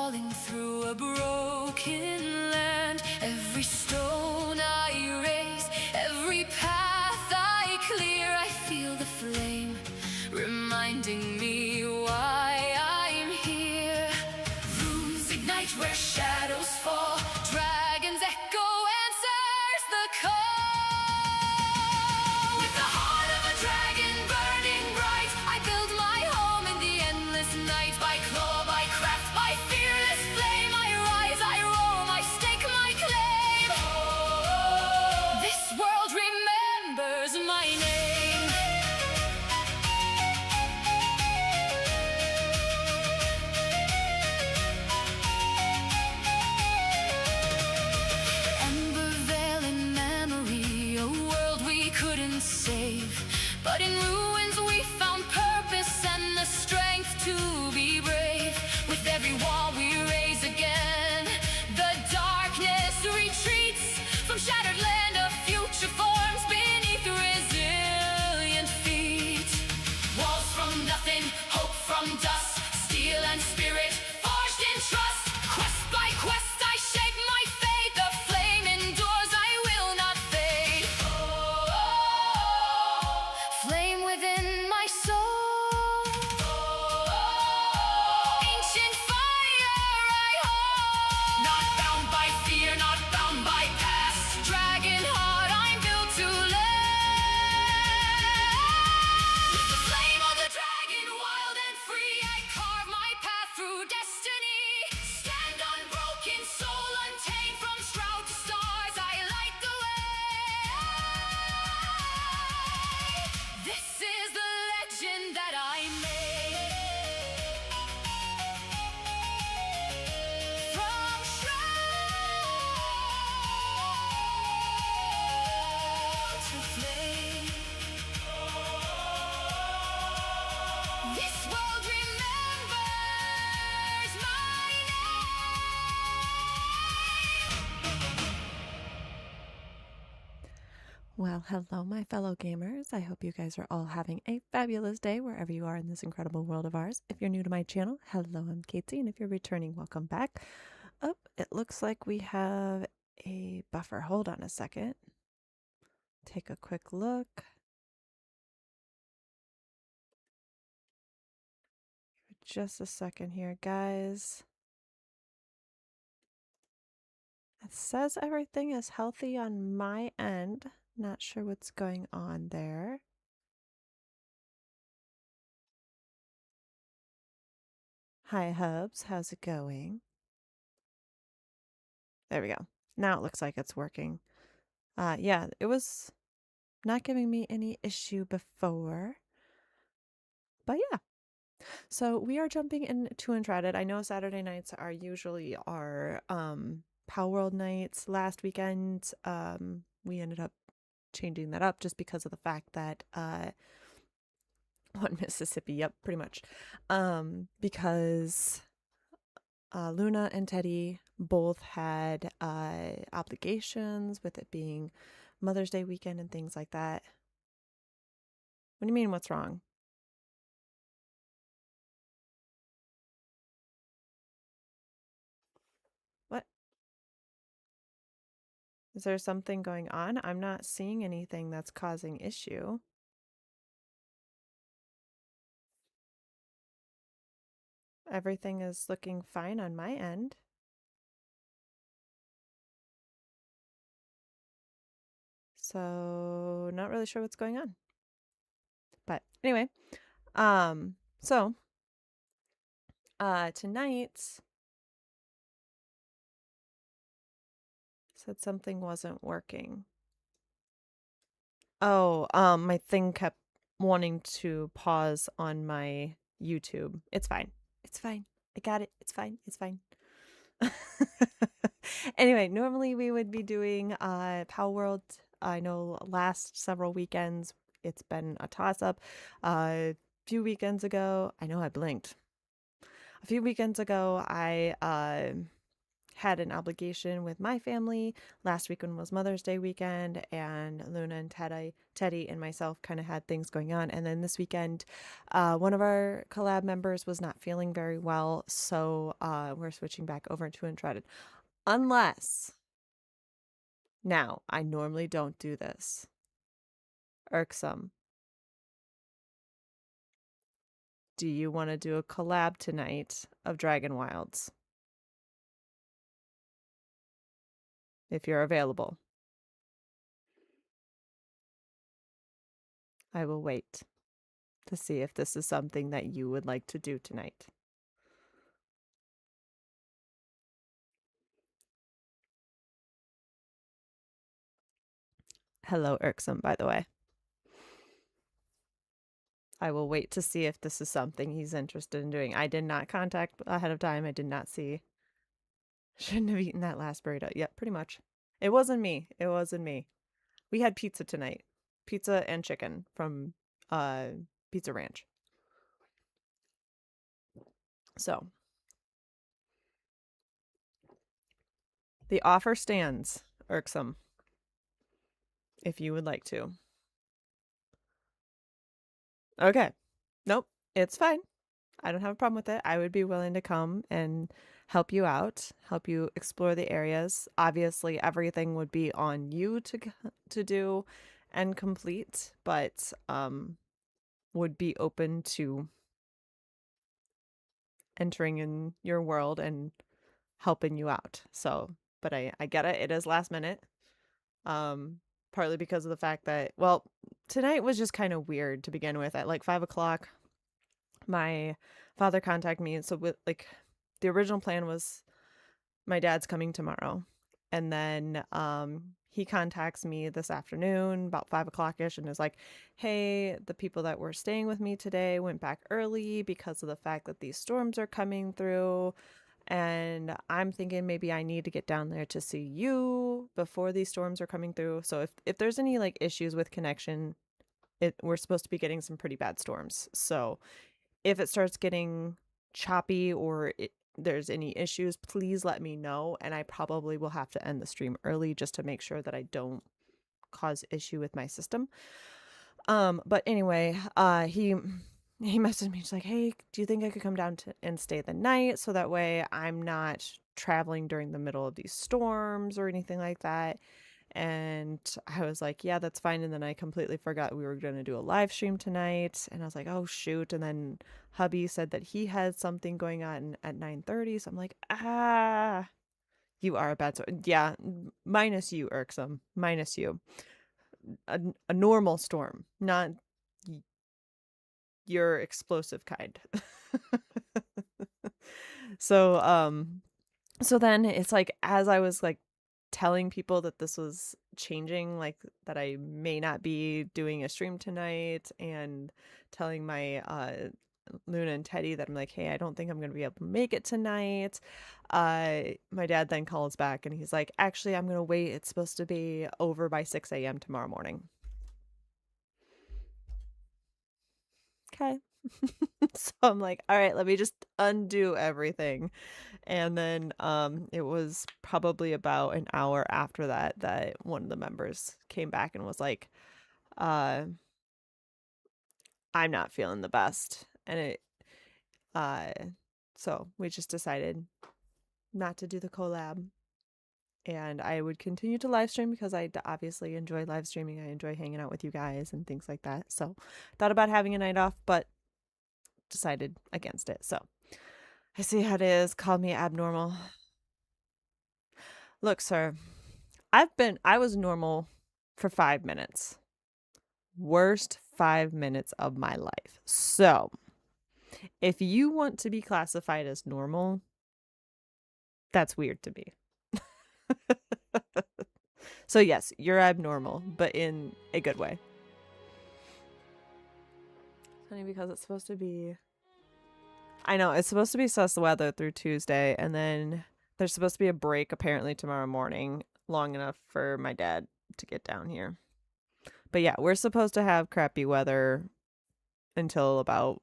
crawling through a broken land. Every stone I raise, every path I clear, I feel the flame reminding me why I'm here. Runes ignite where shadows fall, dragons echo answers the call. With the heart of a dragon burning bright, I build my home in the endless night. By claw, by craft, by fearless flame, I rise, I roam, I stake my claim. This world remembers my name. Ember veil in memory, a world we couldn't save, but in ruins we found purpose and the strength to be brave. With every wall we raise again, the darkness retreats. From shattered land a future forms beneath resilient feet. Walls from nothing, hope from dust, steel and spirit forged in trust. Quest by quest I shape my fate, the flame endures, I will not fade. Flame within my soul, ancient fire I hold. Not bound by fear, not bound by past, dragon heart I'm built to last. With the flame of the dragon, wild and free, I carve my path through destiny. Stand unbroken, soul untamed, from shroud to stars I light the way. This is the legend that I made. From shroud to flame, this world remembers my name. Well, hello, my fellow gamers. I hope you guys are all having a fabulous day wherever you are in this incredible world of ours. If you're new to my channel, hello, I'm Katie, and if you're returning, welcome back. Oh, it looks like we have a buffer. Hold on a second. Take a quick look. Just a second here, guys. It says everything is healthy on my end. Not sure what's going on there. Hi, Hubs. How's it going? There we go. Now it looks like it's working. Yeah, it was not giving me any issue before. But yeah. So we are jumping into Enshrouded. I know Saturday nights are usually our Power World nights. Last weekend, we ended up changing that up just because of the fact that what, Mississippi, yep, pretty much. Because Luna and Teddy both had obligations, with it being Mother's Day weekend and things like that. What do you mean, what's wrong? What? Is there something going on? I'm not seeing anything that's causing issue. Everything is looking fine on my end. So not really sure what's going on. But anyway, so tonight said something wasn't working. Oh, my thing kept wanting to pause on my YouTube. It's fine. It's fine. I got it. It's fine. It's fine. Anyway, normally we would be doing Power World. I know last several weekends it's been a toss-up. A few weekends ago, I know I blinked. A few weekends ago, I had an obligation with my family. Last weekend was Mother's Day weekend, and Luna and Teddy and myself kind of had things going on. And then this weekend, one of our collab members was not feeling very well, so we're switching back over to Enshrouded. Unless, now, I normally don't do this. Irksome. Do you want to do a collab tonight of Dragon Wilds? If you're available. I will wait to see if this is something that you would like to do tonight. Hello, Irksome, by the way. I will wait to see if this is something he's interested in doing. I did not contact ahead of time. I did not see. Shouldn't have eaten that last burrito. Yep, pretty much. It wasn't me. It wasn't me. We had pizza tonight. Pizza and chicken from Pizza Ranch. So, the offer stands, Irksome, if you would like to. Okay. Nope, it's fine. I don't have a problem with it. I would be willing to come and help you out, help you explore the areas. Obviously, everything would be on you to do and complete, but would be open to entering in your world and helping you out. So, but I get it. It is last minute. Partly because of the fact that, well, tonight was just kind of weird to begin with. At like 5 o'clock, my father contacted me. So with like the original plan was my dad's coming tomorrow. And then he contacts me this afternoon about 5 o'clock-ish and is like, hey, the people that were staying with me today went back early because of the fact that these storms are coming through. And I'm thinking maybe I need to get down there to see you before these storms are coming through. So if there's any like issues with connection, we're supposed to be getting some pretty bad storms. So if it starts getting choppy or there's any issues, please let me know. And I probably will have to end the stream early just to make sure that I don't cause issue with my system. But anyway, he messaged me. He's like, hey, do you think I could come down and stay the night so that way I'm not traveling during the middle of these storms or anything like that? And I was like, yeah, that's fine. And then I completely forgot we were going to do a live stream tonight. And I was like, oh, shoot. And then hubby said that he had something going on at 9:30. So I'm like, you are a bad sort. Yeah, minus you, Irksome. Minus you. A normal storm, not your explosive kind. So then it's like, as I was like telling people that this was changing, like that I may not be doing a stream tonight, and telling my Luna and Teddy that I'm like, hey, I don't think I'm gonna be able to make it tonight. My dad then calls back and he's like, actually, I'm gonna wait. It's supposed to be over by 6 a.m. tomorrow morning. Okay. So I'm like, all right, let me just undo everything. And then it was probably about an hour after that one of the members came back and was like, I'm not feeling the best. And so we just decided not to do the collab. And I would continue to live stream because I obviously enjoy live streaming. I enjoy hanging out with you guys and things like that. So thought about having a night off, but decided against it. So I see how it is. Call me abnormal. Look, sir, I was normal for 5 minutes. Worst 5 minutes of my life. So if you want to be classified as normal, that's weird to me. So yes, you're abnormal, but in a good way. It's funny because it's supposed to be, I know, it's supposed to be sus weather through Tuesday, and then there's supposed to be a break apparently tomorrow morning, long enough for my dad to get down here. But yeah, we're supposed to have crappy weather until about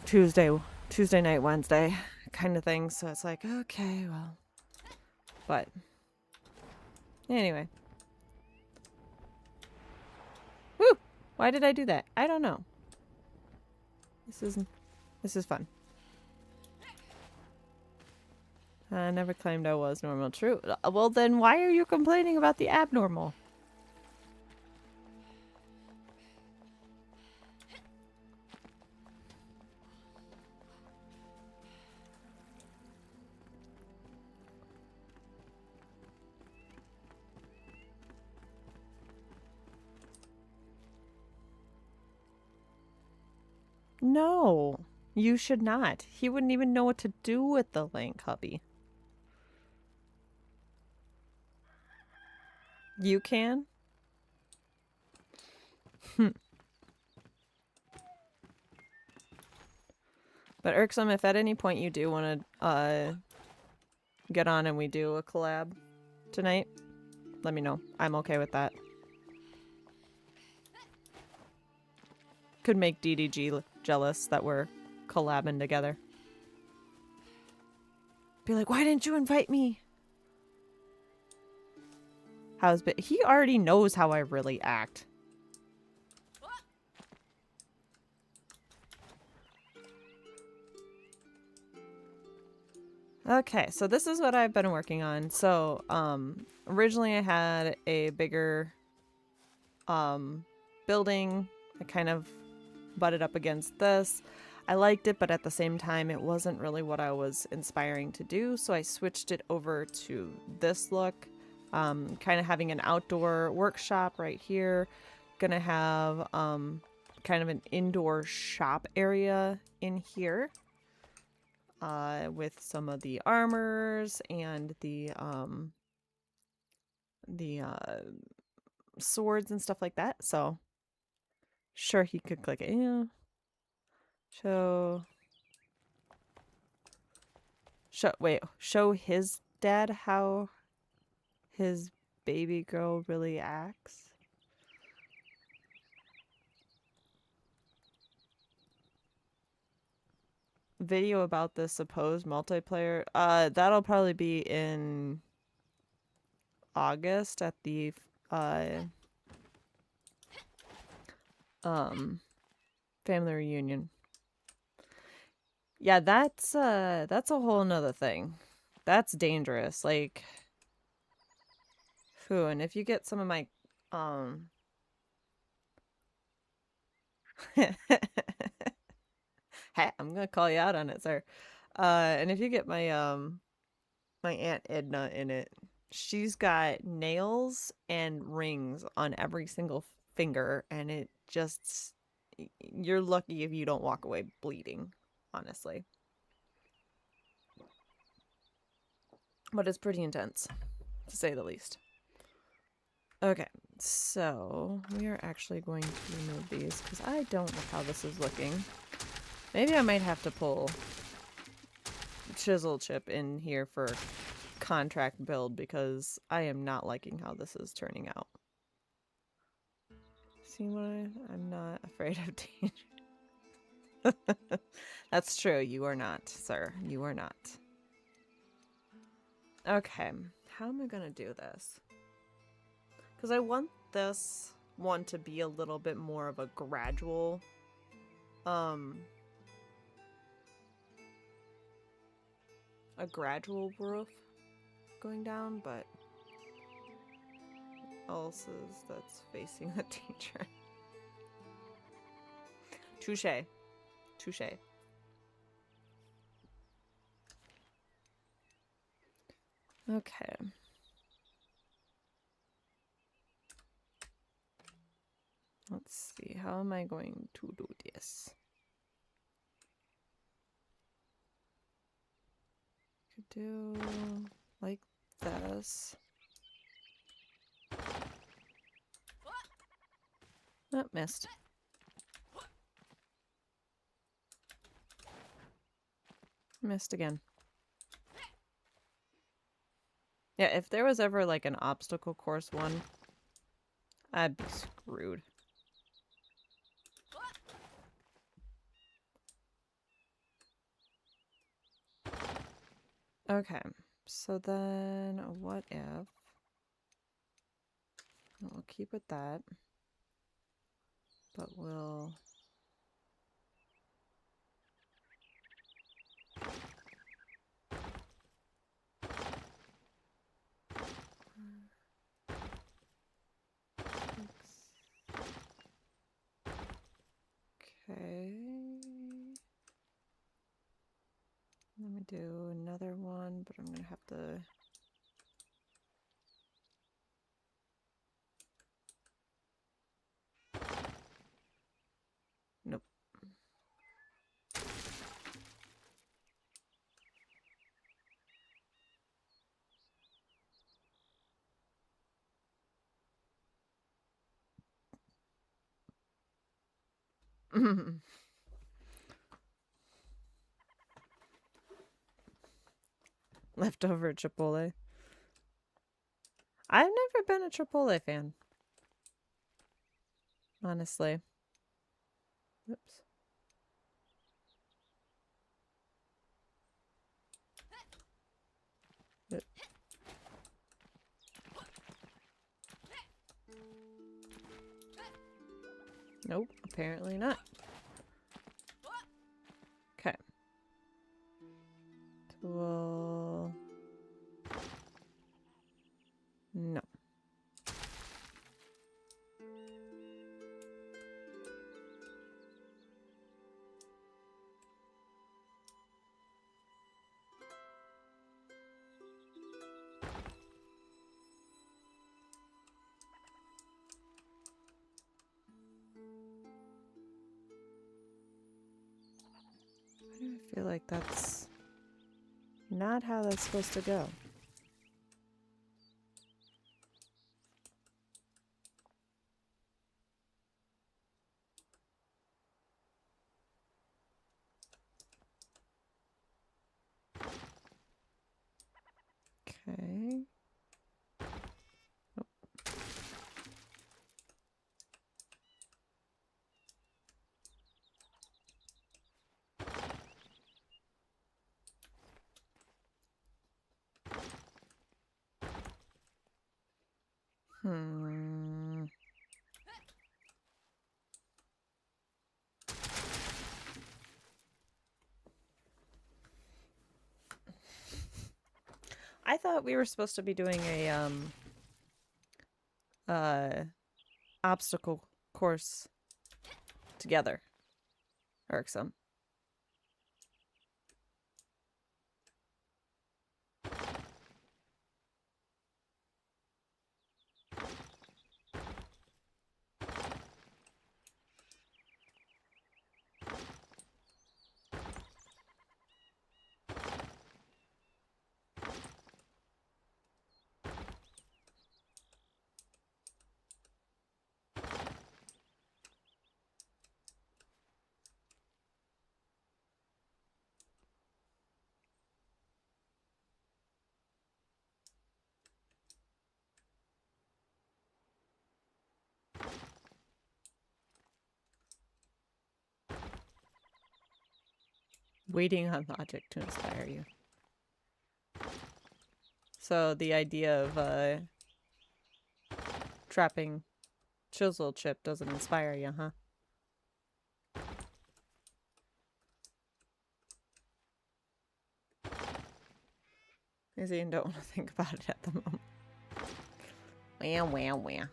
Tuesday night, Wednesday, kind of thing. So it's like, okay, well. But anyway. Woo! Why did I do that? I don't know. This is fun. I never claimed I was normal. True. Well, then why are you complaining about the abnormal? No, you should not. He wouldn't even know what to do with the link, hubby. You can? But Irksome, if at any point you do want to get on and we do a collab tonight, let me know. I'm okay with that. Could make DDG jealous that we're collabing together. Be like, why didn't you invite me? He already knows how I really act. Okay, so this is what I've been working on. So, originally I had a bigger building. I kind of butted up against this. I liked it, but at the same time, it wasn't really what I was inspiring to do. So I switched it over to this look. Kind of having an outdoor workshop right here. Gonna have kind of an indoor shop area in here. With some of the armors and the swords and stuff like that. So sure, he could click it. Yeah. Show his dad how his baby girl really acts. Video about the supposed multiplayer. That'll probably be in August at the family reunion. Yeah, that's a whole nother thing. That's dangerous. Like, phew, and if you get some of my hey, I'm gonna call you out on it, sir. And if you get my my Aunt Edna in it, she's got nails and rings on every single finger, and it just, you're lucky if you don't walk away bleeding, honestly. But it's pretty intense, to say the least. Okay, so we are actually going to remove these because I don't know how this is looking. Maybe I might have to pull Chisel Chip in here for contract build because I am not liking how this is turning out. See what I'm not afraid of danger. That's true. You are not, sir. You are not. Okay. How am I going to do this? Because I want this one to be a little bit more of a gradual roof going down, but else is that's facing the danger. Touche. Touche. Okay. Let's see. How am I going to do this? Could do like this. Oh, missed. Missed again. Yeah, if there was ever like an obstacle course one, I'd be screwed. Okay, so then what if we'll keep with that, but we'll okay. Let me do another one, but I'm gonna have to. Nope. Leftover Chipotle. I've never been a Chipotle fan, honestly. Oops. Oop. Nope, apparently not. Okay. Well, no. Why do I feel like that's not how that's supposed to go? Okay. Hmm. I thought we were supposed to be doing a obstacle course together. Irksome. Waiting on logic to inspire you. So the idea of trapping chisel chip doesn't inspire you, huh? Easy and don't want to think about it at the moment. Wah, wah, wah.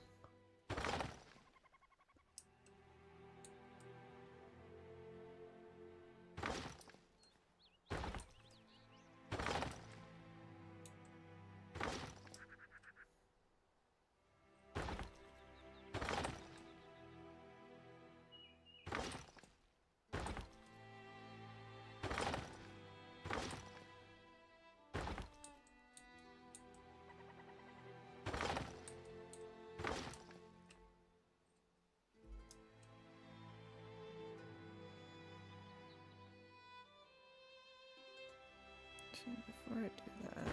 Before I do that.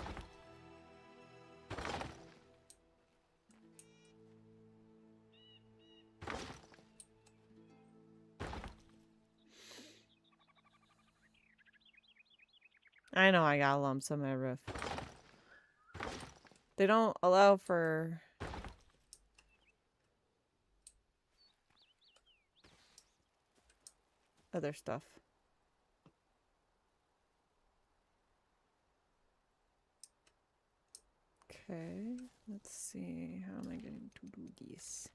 I know I got lumps on my roof. They don't allow for other stuff. Okay, let's see. How am I going to do this?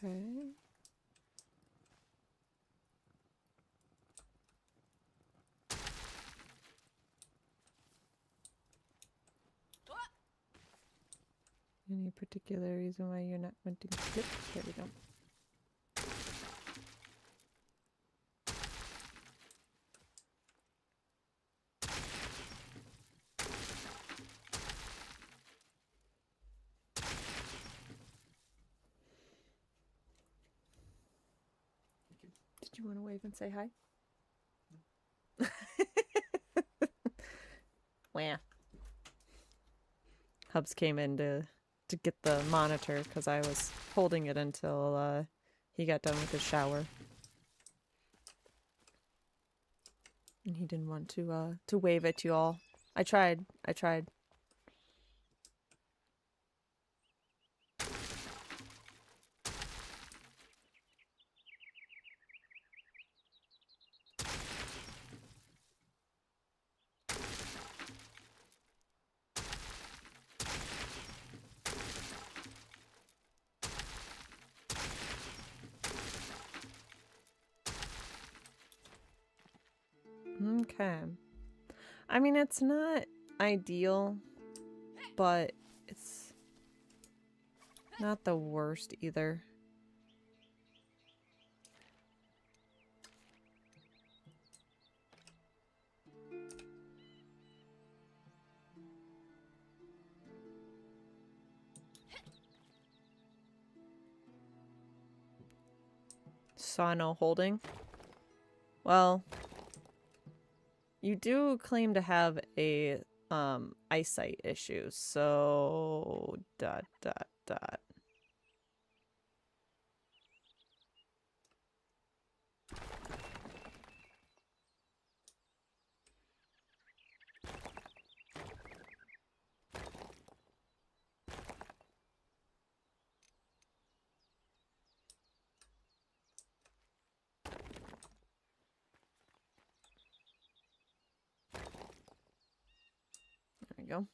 Okay. Any particular reason why you're not wanting to flip? There we go. Did you want to wave and say hi? Wah. Hubs came in to get the monitor because I was holding it until he got done with his shower. And he didn't want to wave at you all. I tried. Okay. I mean, it's not ideal, but it's not the worst either. Saw no holding. Well, you do claim to have a eyesight issue, so dot dot dot. There we go.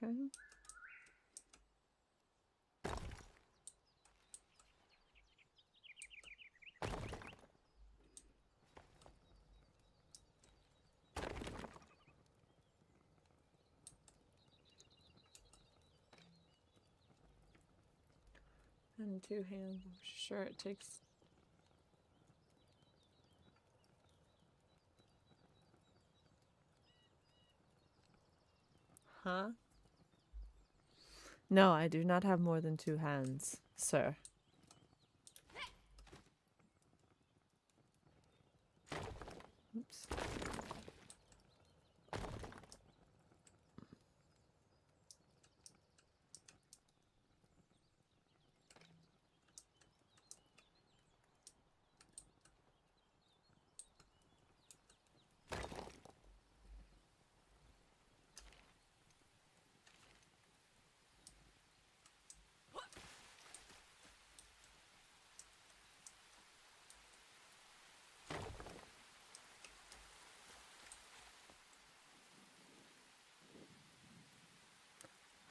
Okay. And two hands. I'm sure it takes. Huh? No, I do not have more than two hands, sir. Oops.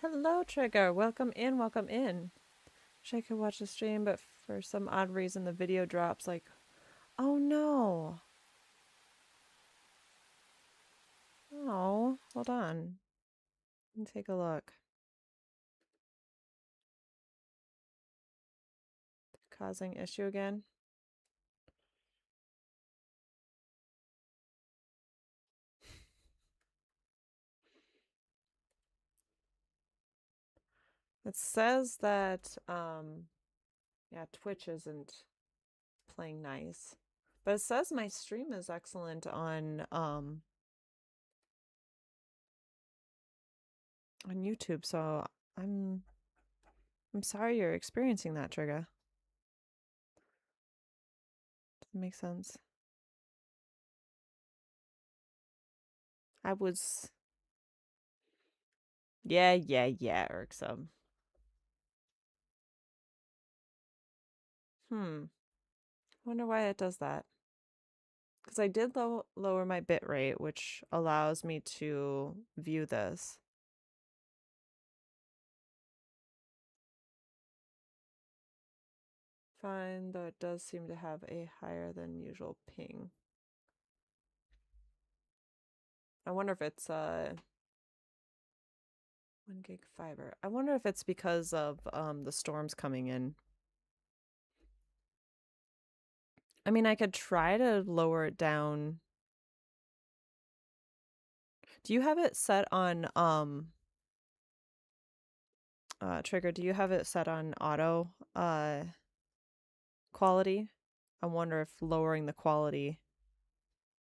Hello, Trigger. Welcome in, welcome in. Wish I could watch the stream, but for some odd reason the video drops like, oh no. Oh, hold on. Let me take a look. Causing issue again? It says that yeah, Twitch isn't playing nice. But it says my stream is excellent on YouTube, so I'm sorry you're experiencing that, Trigga. Doesn't make sense. I was yeah, irksome. Wonder why it does that. Because I did lower my bit rate, which allows me to view this. Fine, though it does seem to have a higher than usual ping. I wonder if it's 1 gig fiber. I wonder if it's because of the storms coming in. I mean, I could try to lower it down. Do you have it set on Trigger, do you have it set on auto quality? I wonder if lowering the quality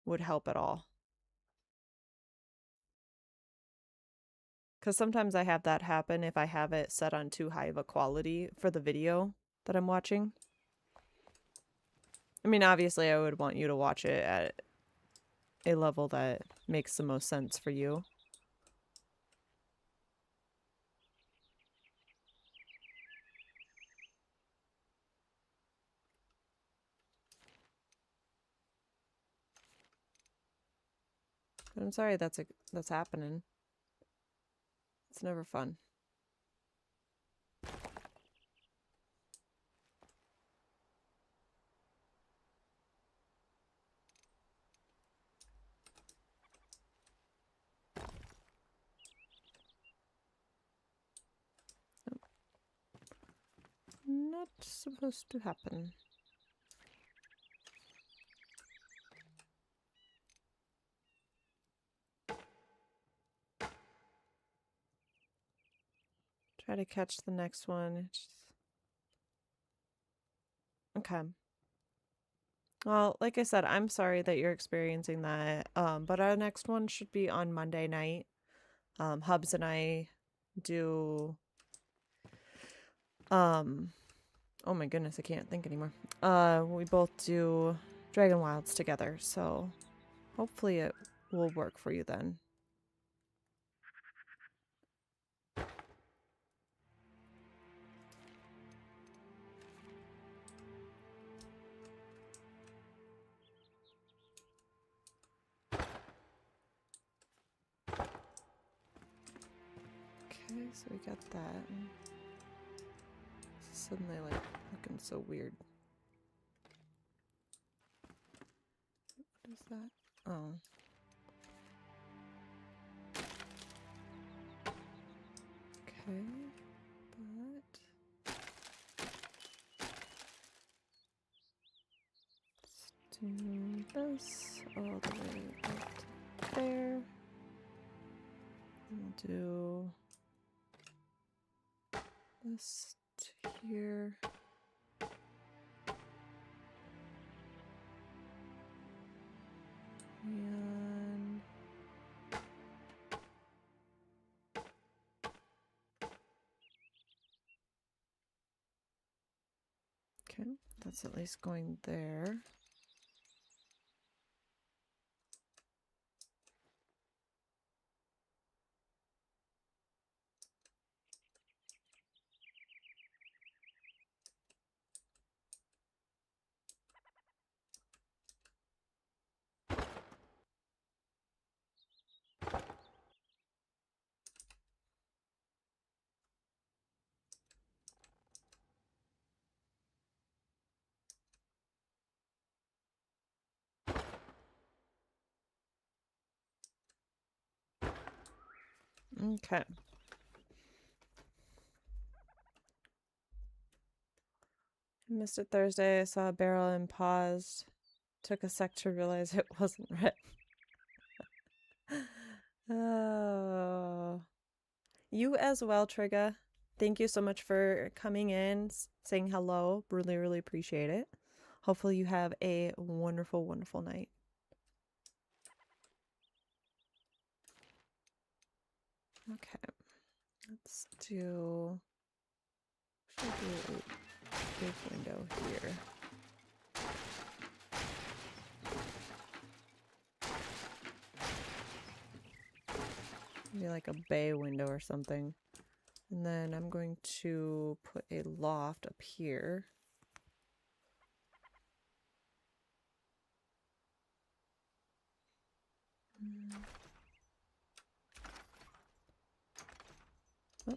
would help at all. Because sometimes I have that happen if I have it set on too high of a quality for the video that I'm watching. I mean, obviously I would want you to watch it at a level that makes the most sense for you. But I'm sorry that's happening. It's never fun. Not supposed to happen. Try to catch the next one. Okay. Well, like I said, I'm sorry that you're experiencing that. But our next one should be on Monday night. Hubs and I do oh my goodness, I can't think anymore. We both do Dragon Wilds together, so hopefully it will work for you then. Okay, so we got that. Suddenly, like, looking so weird. What is that? Oh. Okay, but let's do this all the way up to there. We'll do this to here. And okay, that's at least going there. Okay. I missed it Thursday. I saw a barrel and paused. Took a sec to realize it wasn't red. Oh. You as well, Trigga. Thank you so much for coming in, saying hello. Really, really appreciate it. Hopefully you have a wonderful, wonderful night. Okay, let's do, should I do a big window here? Maybe like a bay window or something. And then I'm going to put a loft up here. Oh.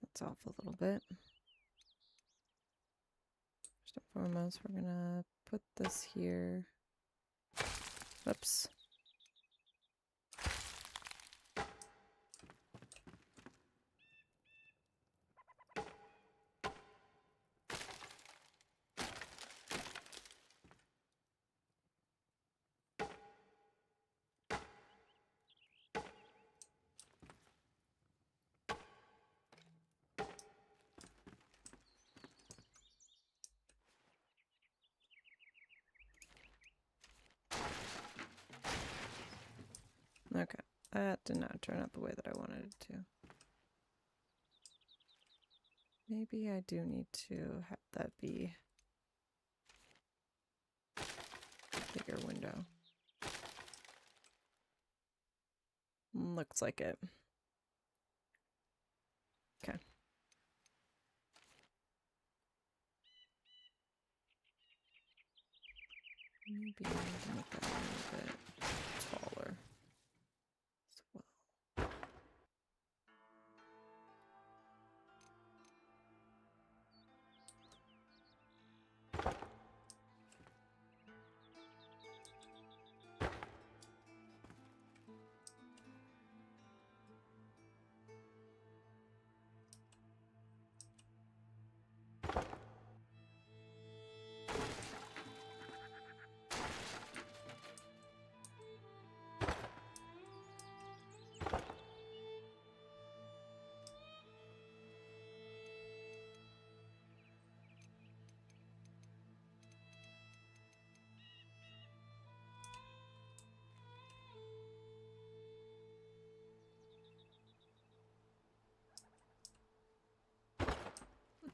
That's off a little bit. First and foremost, we're gonna put this here. Oops. Okay, that did not turn out the way that I wanted it to. Maybe I do need to have that be a bigger window. Looks like it. Okay. Maybe I need to make that a little bit taller as well.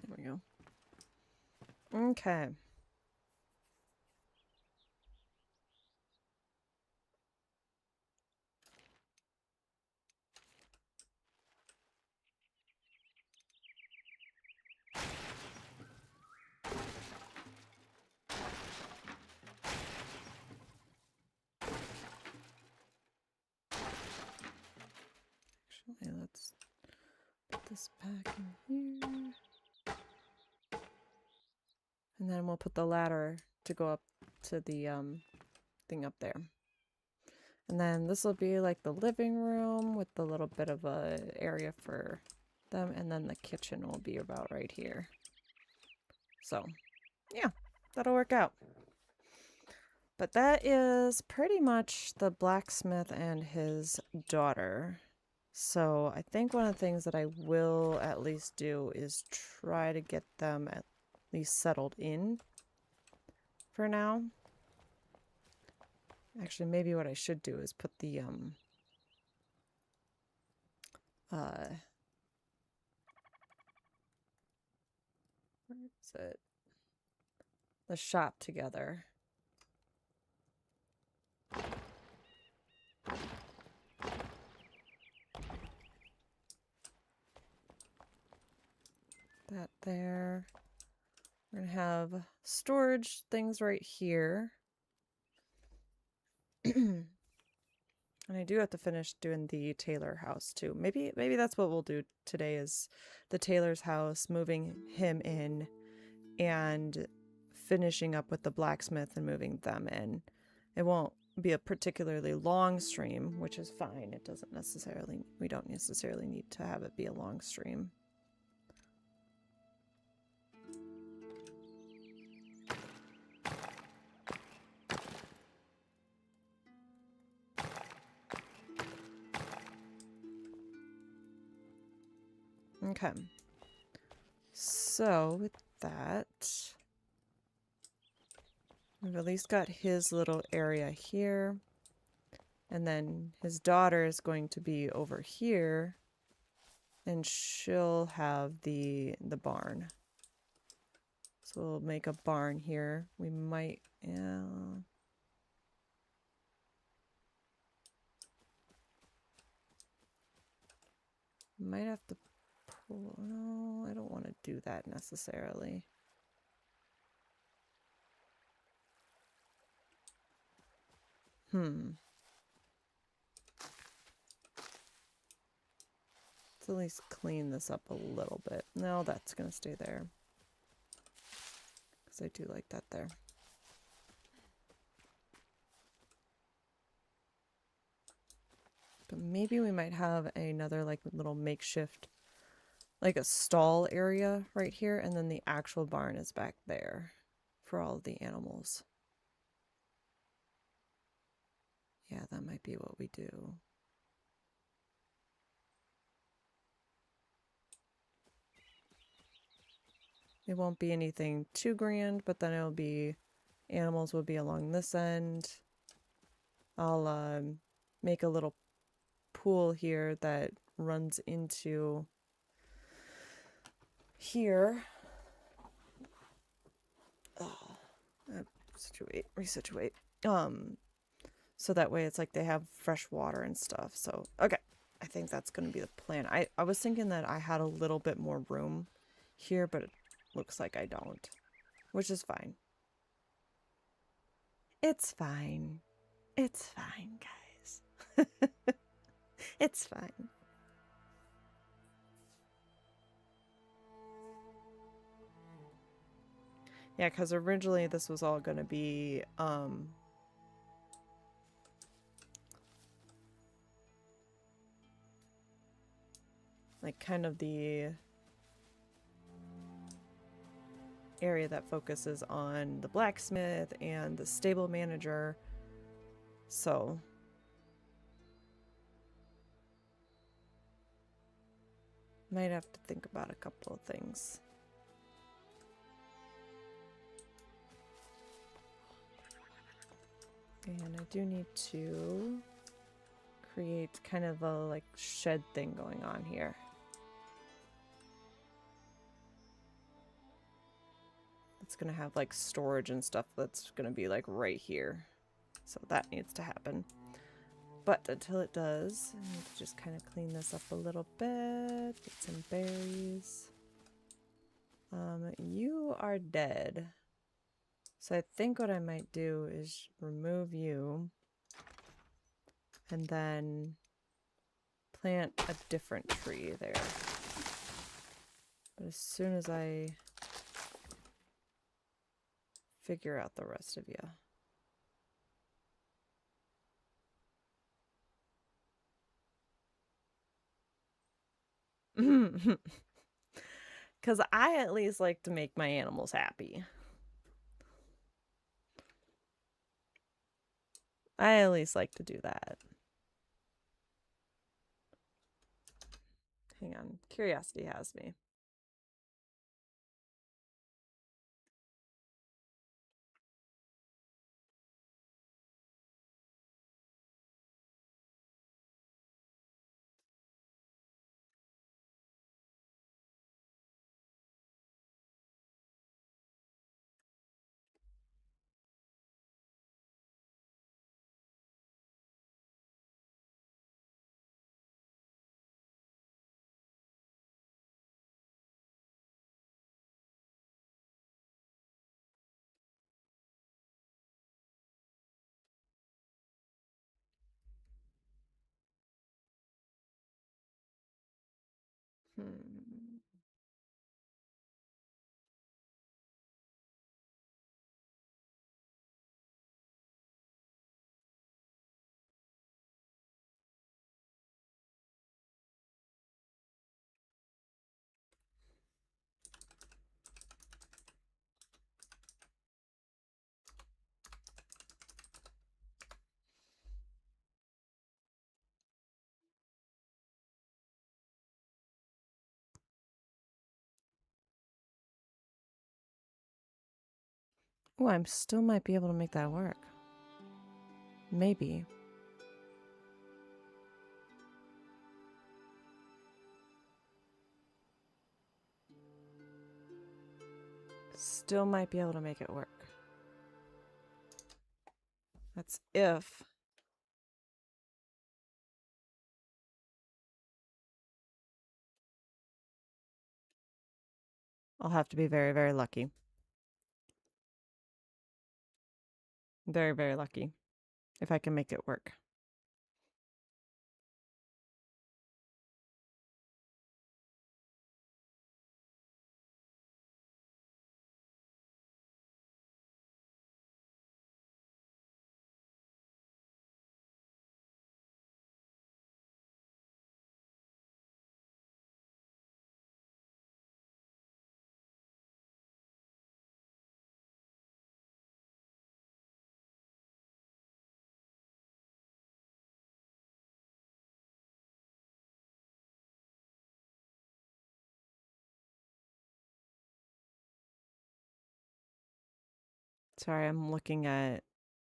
There we go. Okay. Actually, let's put this back in here. And then we'll put the ladder to go up to the thing up there. And then this will be like the living room with a little bit of a area for them. And then the kitchen will be about right here. So, yeah, that'll work out. But that is pretty much the blacksmith and his daughter. So I think one of the things that I will at least do is try to get them at least settled in for now. Actually, maybe what I should do is put the where is it? The shop together. That there. We're gonna have storage things right here. And I do have to finish doing the tailor house too. Maybe that's what we'll do today is the tailor's house, moving him in and finishing up with the blacksmith and moving them in. It won't be a particularly long stream, which is fine. It doesn't necessarily, we don't necessarily need to have it be a long stream. Okay. So with that, we've at least got his little area here. And then his daughter is going to be over here. And she'll have the barn. So we'll make a barn here. We might, yeah. Might have to pull, no, I don't want to do that necessarily. Let's at least clean this up a little bit. No, that's gonna stay there. Because I do like that there. But maybe we might have another like little makeshift, like a stall area right here, and then the actual barn is back there for all of the animals. Yeah, that might be what we do. It won't be anything too grand, but then it'll be, animals will be along this end. I'll make a little pool here that runs into here. Resituate. So that way it's like they have fresh water and stuff. So, okay. I think that's going to be the plan. I was thinking that I had a little bit more room here, but it looks like I don't. Which is fine. It's fine. It's fine, guys. It's fine. Yeah, because originally this was all going to be, like kind of the area that focuses on the blacksmith and the stable manager. So might have to think about a couple of things. And I do need to create kind of a like shed thing going on here. It's gonna have like storage and stuff that's gonna be like right here. So that needs to happen. But until it does, I need to just kind of clean this up a little bit. Get some berries. You are dead. So I think what I might do is remove you. And then plant a different tree there. But as soon as I figure out the rest of you. Because I at least like to make my animals happy. I at least like to do that. Hang on. Curiosity has me. Hmm. Oh, I still might be able to make that work. Maybe. Still might be able to make it work. That's if. I'll have to be very, very lucky. Very, very lucky. If I can make it work. Sorry, I'm looking at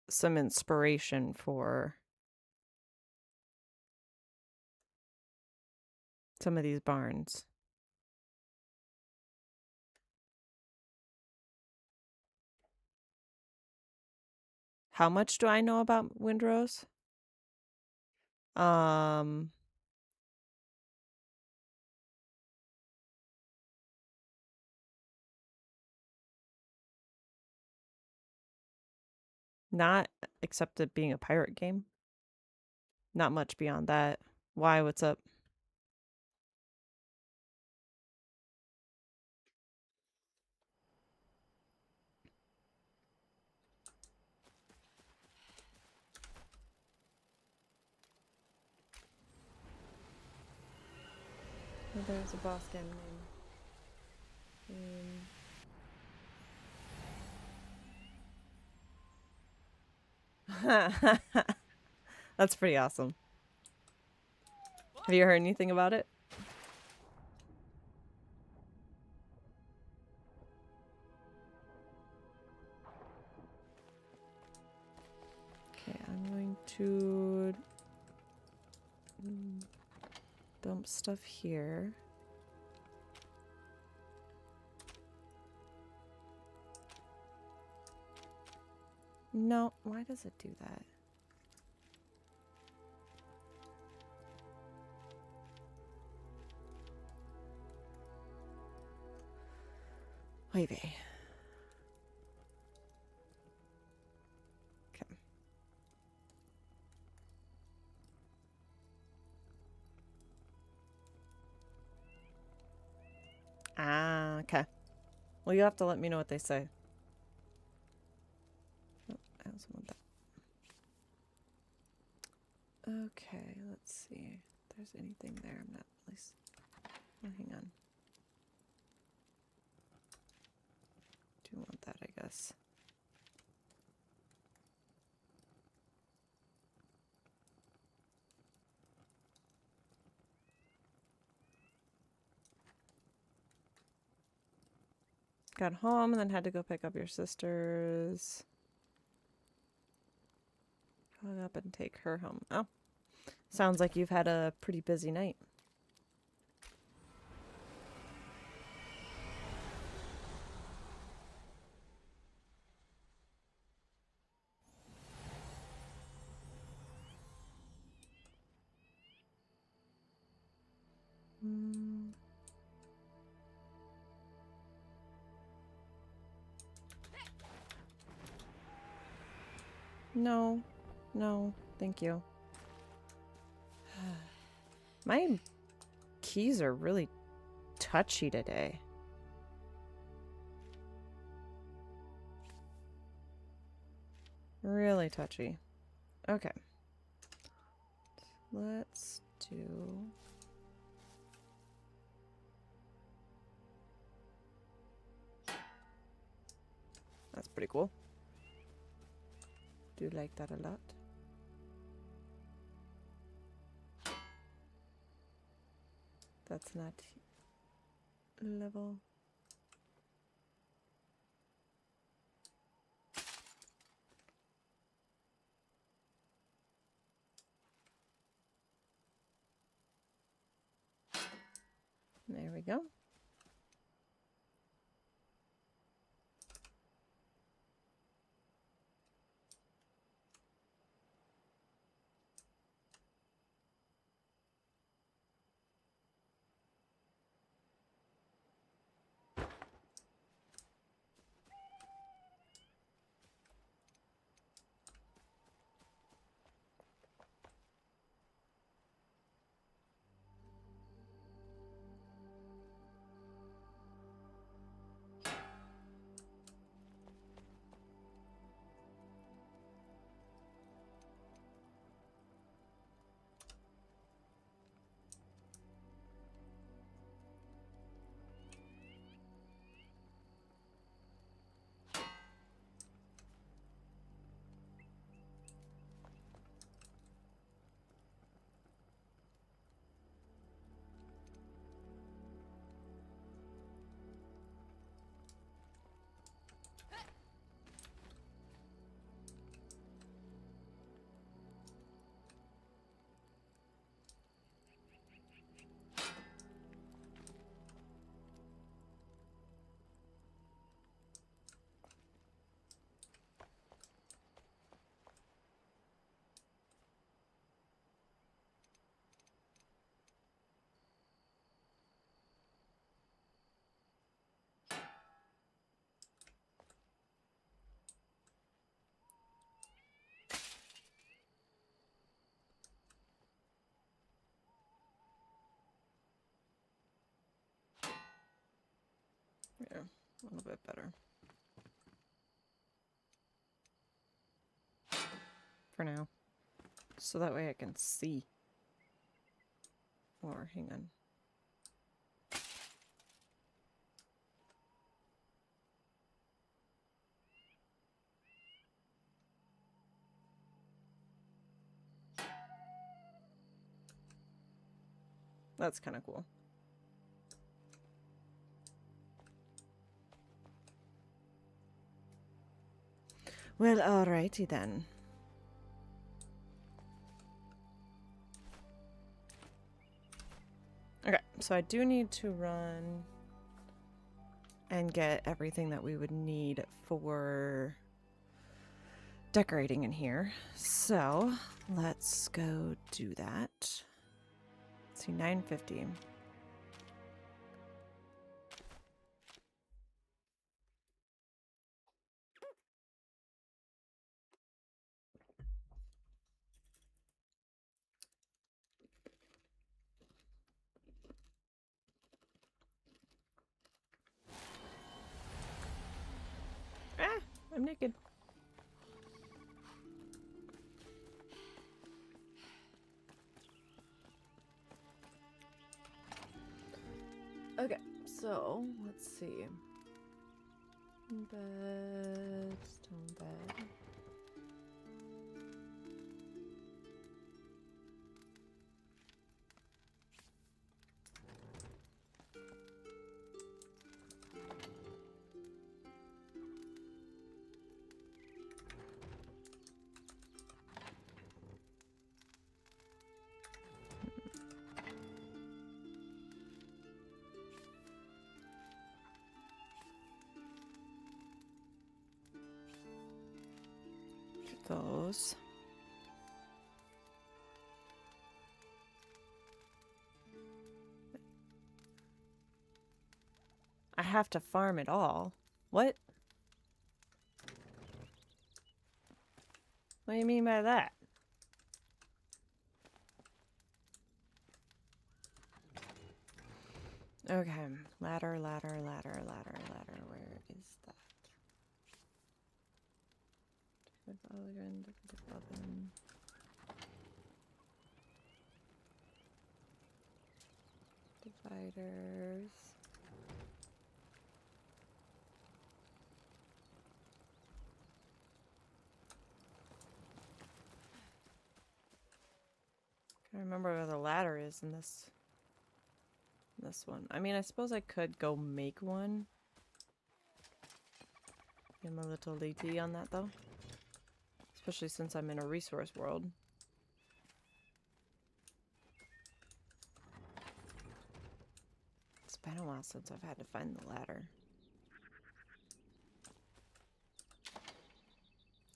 some inspiration for some of these barns. How much do I know about windrows? Not except it being a pirate game. Not much beyond that. Why? What's up? Oh, there's a boss game name. That's pretty awesome. Have you heard anything about it? Okay, I'm going to dump stuff here. No, why does it do that? Wait. Okay. Ah, okay. Well, you have to let me know what they say. Oh, I also want that. Okay, let's see if there's anything there. I'm not really. Oh, hang on. Do want that, I guess. Got home and then had to go pick up your sisters. Hung up and take her home. Oh, sounds like you've had a pretty busy night. No, no, thank you. My keys are really touchy today. Really touchy. Okay. Let's do... That's pretty cool. Do like that a lot. That's not level. There we go. Yeah, a little bit better. For now. So that way I can see. Or, hang on. That's kind of cool. Well, alrighty then. Okay, so I do need to run and get everything that we would need for decorating in here. So let's go do that. Let's see, 9:50. Ah, I'm naked. Okay, so let's see. Bed, stone bed. those. I have to farm it all. What? What do you mean by that? Okay, ladder, ladder, ladder, ladder, ladder. Where is that? Oven. Dividers. I remember where the ladder is in this one. I mean, I suppose I could go make one. I'm a little lazy on that though. Especially since I'm in a resource world. It's been a while since I've had to find the ladder.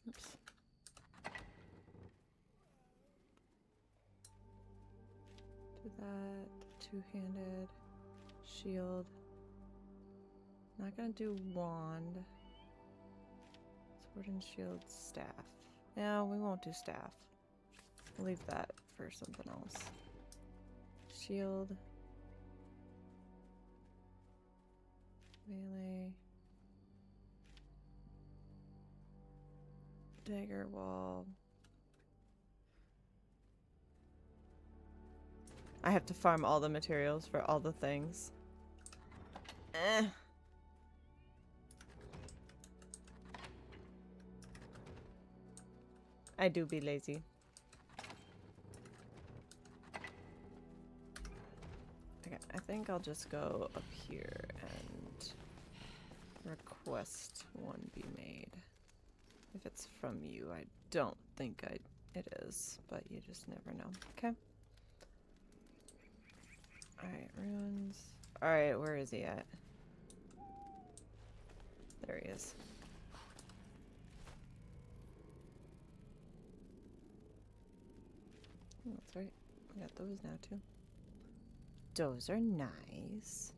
Oops. Do that. Two-handed. Shield. Not gonna do wand. Sword and shield. Staff. No, we won't do staff. We'll leave that for something else. Shield. Melee. Dagger wall. I have to farm all the materials for all the things. I do be lazy. Okay, I think I'll just go up here and request one be made. If it's from you, I don't think it is, but you just never know. Okay. Alright, ruins. Alright, where is he at? There he is. Oh, that's right. We got those now too. Those are nice.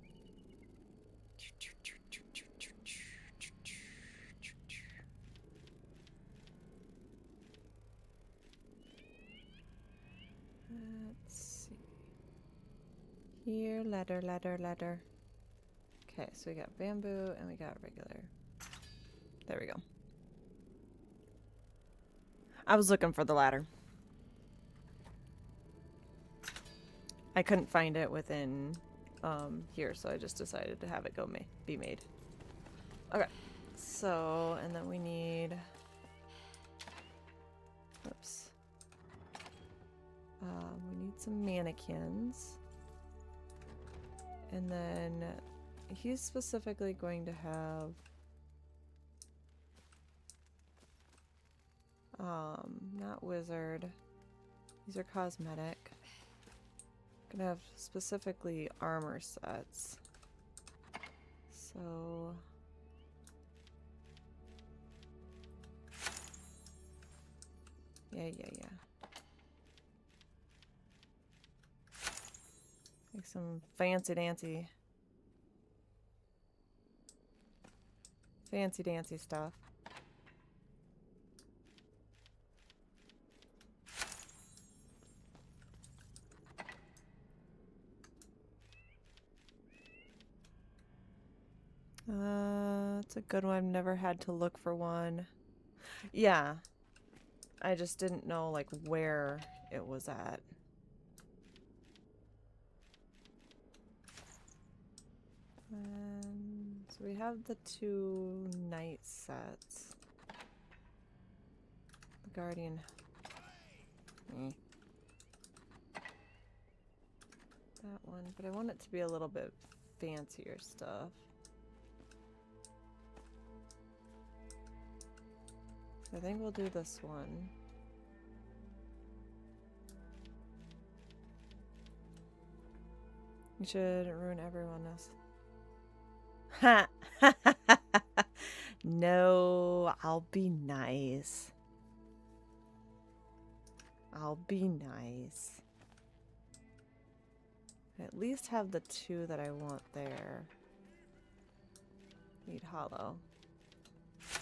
Let's see. Here, ladder, ladder, ladder. Okay, so we got bamboo and we got regular. There we go. I was looking for the ladder. I couldn't find it within here, so I just decided to have it go be made. Okay, so, and then we need, oops. We need some mannequins. And then he's specifically going to have not wizard. These are cosmetic. Gonna have specifically armor sets. So yeah. Like some fancy dancy stuff. It's a good one. I've never had to look for one. Yeah. I just didn't know like where it was at. So we have the 2 night sets. The Guardian. That one, but I want it to be a little bit fancier stuff. So I think we'll do this one. You should ruin everyone else. Ha! No, I'll be nice. I'll be nice. I at least have the 2 that I want there. Need hollow.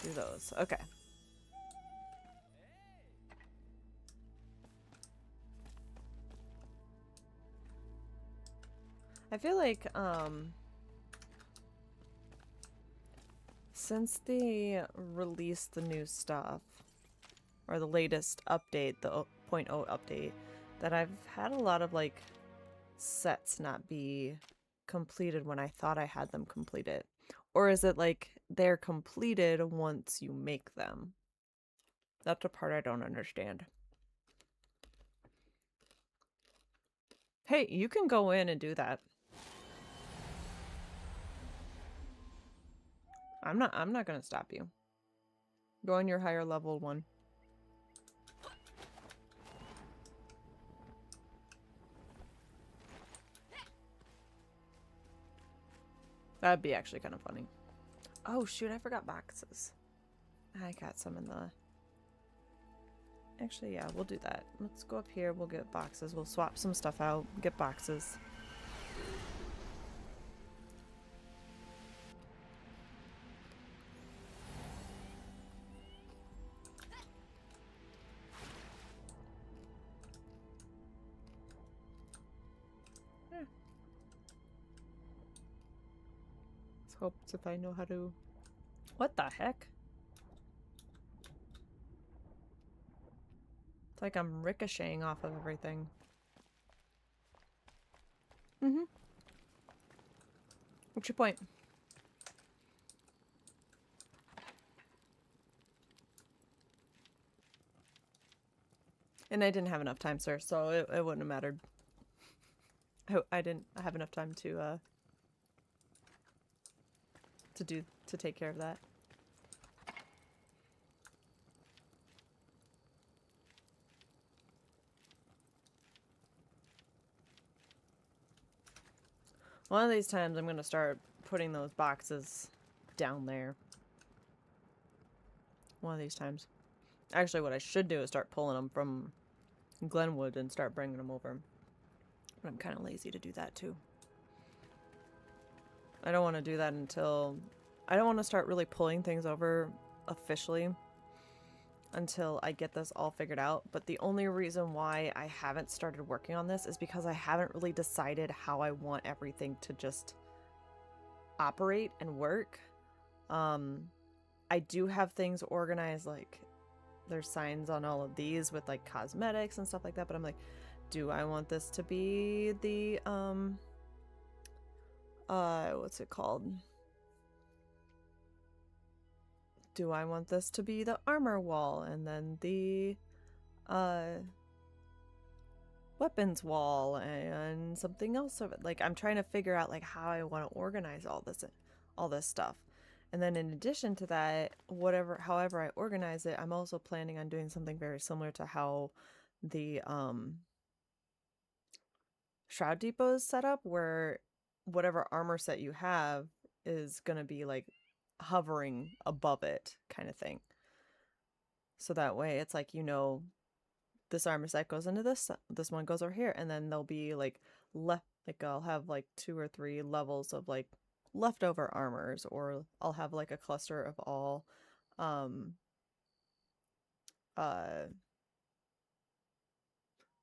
Do those. Okay. I feel like, since they released the new stuff, or the latest update, the 0.0 update, that I've had a lot of, like, sets not be completed when I thought I had them completed. Or is it like they're completed once you make them? That's the part I don't understand. Hey, you can go in and do that. I'm not gonna stop you. Go on your higher level one. That'd be actually kind of funny. Oh shoot, I forgot boxes. I got some in the... Actually, yeah, we'll do that. Let's go up here, we'll get boxes. We'll swap some stuff out, get boxes. Let's hope if I know how to... What the heck? It's like I'm ricocheting off of everything. Mm-hmm. What's your point? And I didn't have enough time, sir, so it wouldn't have mattered. I didn't have enough time to take care of that. One of these times I'm gonna start putting those boxes down there. One of these times. Actually, what I should do is start pulling them from Glenwood and start bringing them over. But I'm kind of lazy to do that too. I don't want to do that until... I don't want to start really pulling things over officially until I get this all figured out. But the only reason why I haven't started working on this is because I haven't really decided how I want everything to just operate and work. I do have things organized, like there's signs on all of these with like cosmetics and stuff like that, but I'm like, do I want this to be the what's it called? Do I want this to be the armor wall and then the weapons wall and something else of it? Like, I'm trying to figure out like how I want to organize all this stuff. And then in addition to that, however I organize it, I'm also planning on doing something very similar to how the Shroud Depot is set up, where whatever armor set you have is gonna be like hovering above it kind of thing. So that way it's like, you know, this armor set goes into this one goes over here, and then there'll be like I'll have like 2 or 3 levels of like leftover armors, or I'll have like a cluster of all oh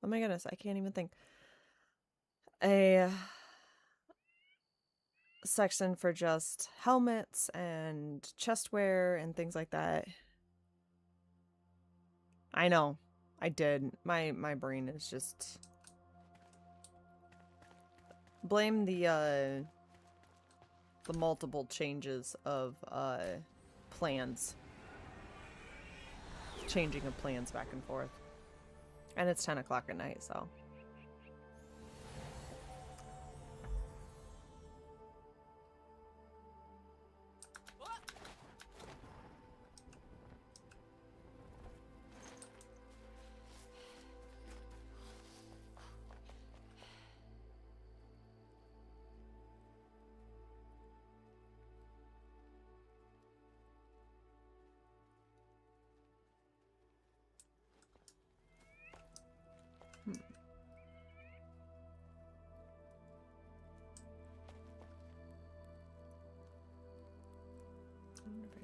my goodness, I can't even think. A section for just helmets and chestware and things like that. I know. I did. My brain is just... Blame the multiple changes of plans. Changing of plans back and forth. And it's 10 o'clock at night, so...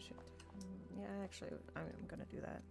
should. Yeah, actually, I'm gonna do that.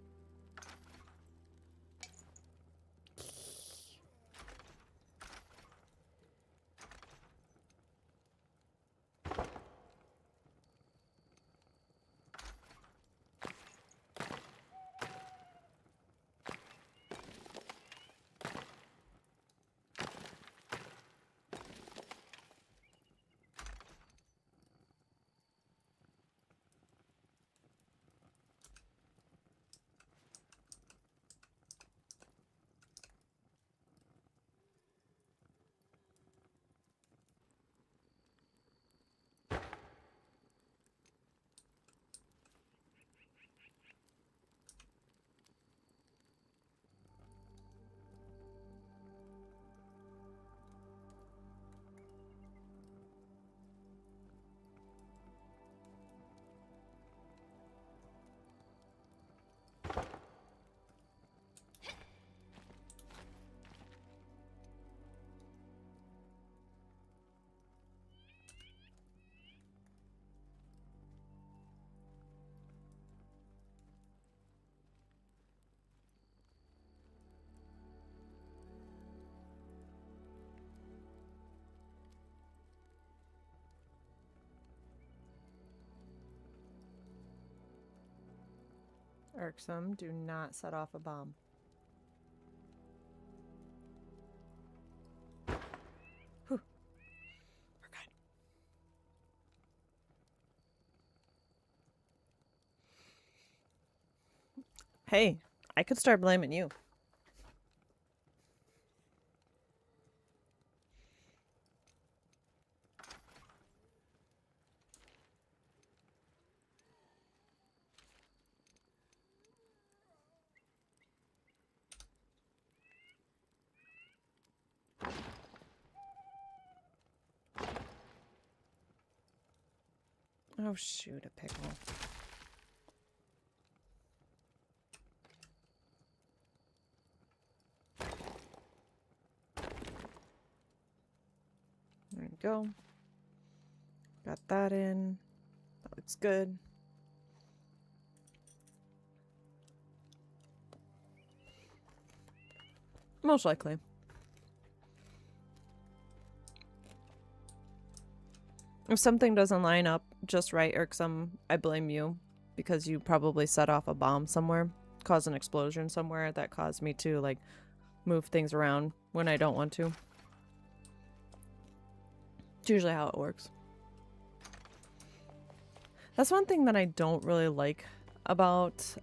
Irksome, do not set off a bomb. Whew. We're good. Hey, I could start blaming you. Oh shoot, a pickle. There we go. Got that in. That looks good. Most likely. If something doesn't line up just right, Irksome, I blame you. Because you probably set off a bomb somewhere. Caused an explosion somewhere that caused me to, like, move things around when I don't want to. It's usually how it works. That's one thing that I don't really like about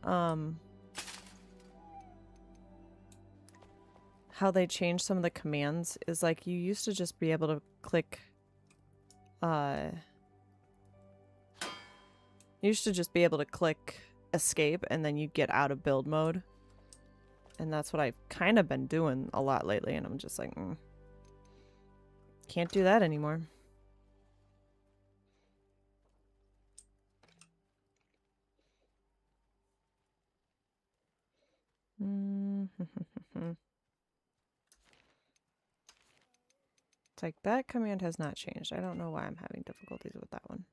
how they changed some of the commands is like you used to just be able to click escape and then you get out of build mode. And that's what I've kind of been doing a lot lately, and I'm just like, can't do that anymore. It's like that command has not changed. I don't know why I'm having difficulties with that one.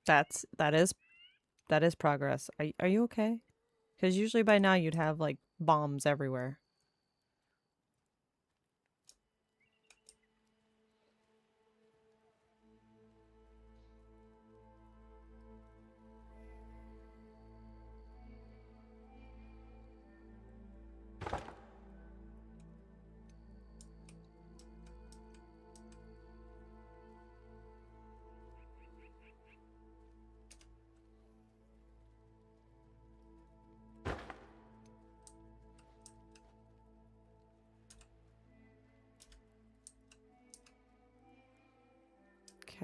That is progress. Are you okay? Because usually by now you'd have like bombs everywhere.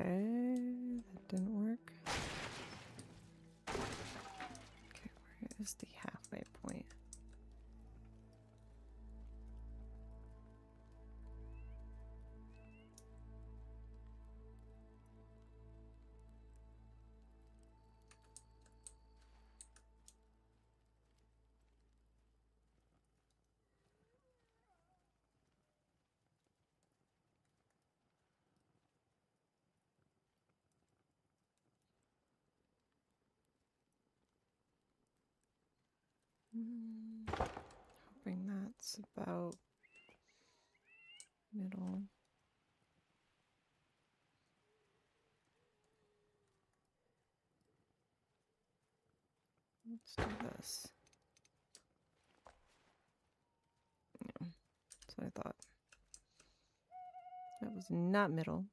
Okay, that didn't work. Okay, where is the halfway point? Hoping that's about middle. Let's do this. Yeah, that's what I thought. That was not middle.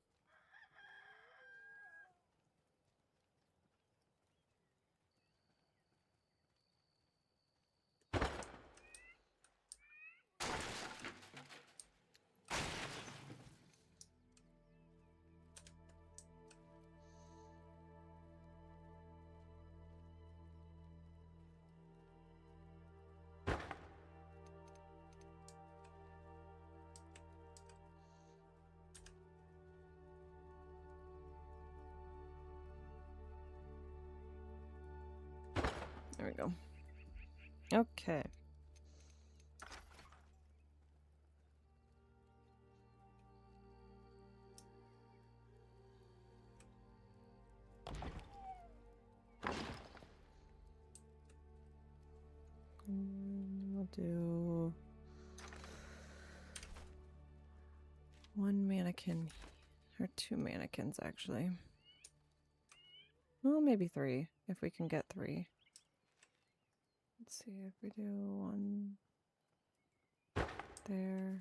There we go. Okay. We'll do one mannequin, or two mannequins actually. Well, maybe three, if we can get three. Let's see if we do one there,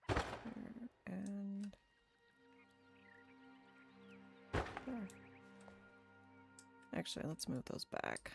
there, and there. Actually, let's move those back.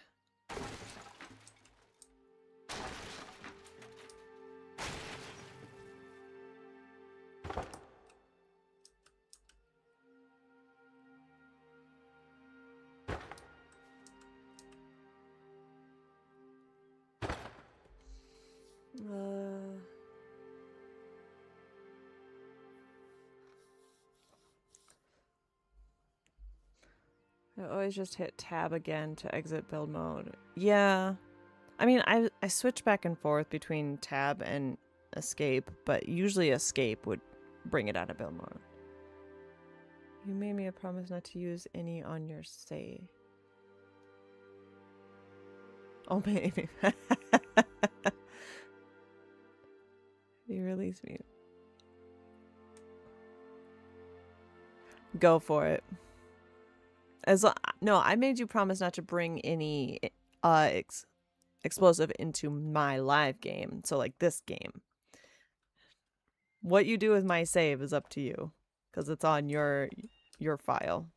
I always just hit tab again to exit build mode. Yeah. I mean, I switch back and forth between tab and escape, but usually escape would bring it out of build mode. You made me a promise not to use any on your save. Oh, maybe. You release me. Go for it. No, I made you promise not to bring any explosive into my live game. So like this game. What you do with my save is up to you, because it's on your file.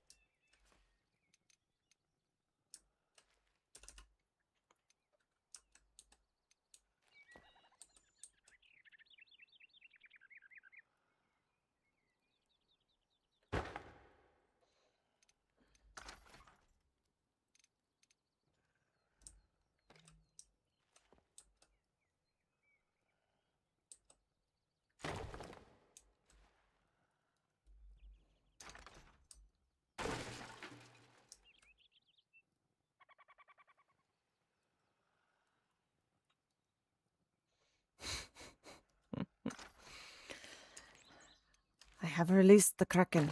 I have released the Kraken.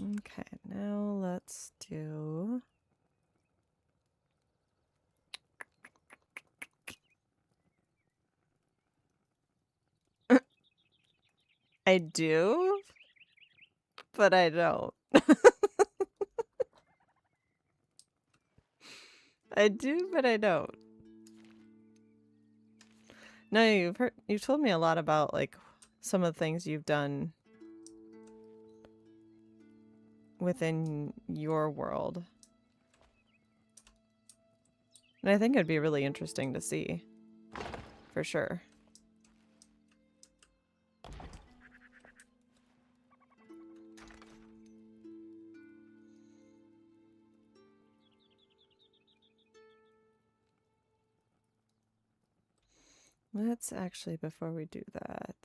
Okay, now let's do... I do, but I don't. I do, but I don't. No, you've told me a lot about like some of the things you've done within your world. And I think it'd be really interesting to see. For sure. let's actually, before we do that,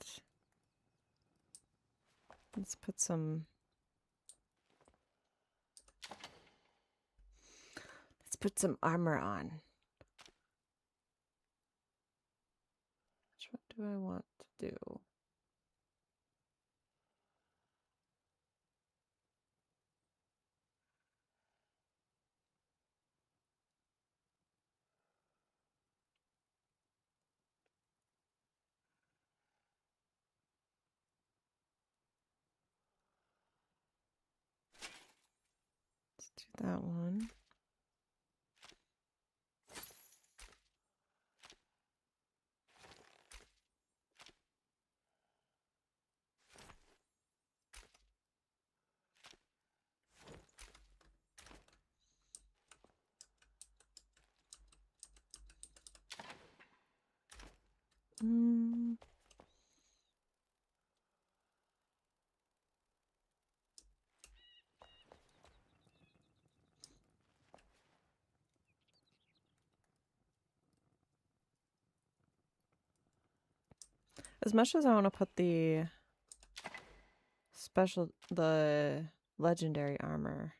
let's put some... Let's put some armor on. What do I want to do? Let's do that one. As much as I want to put the legendary armor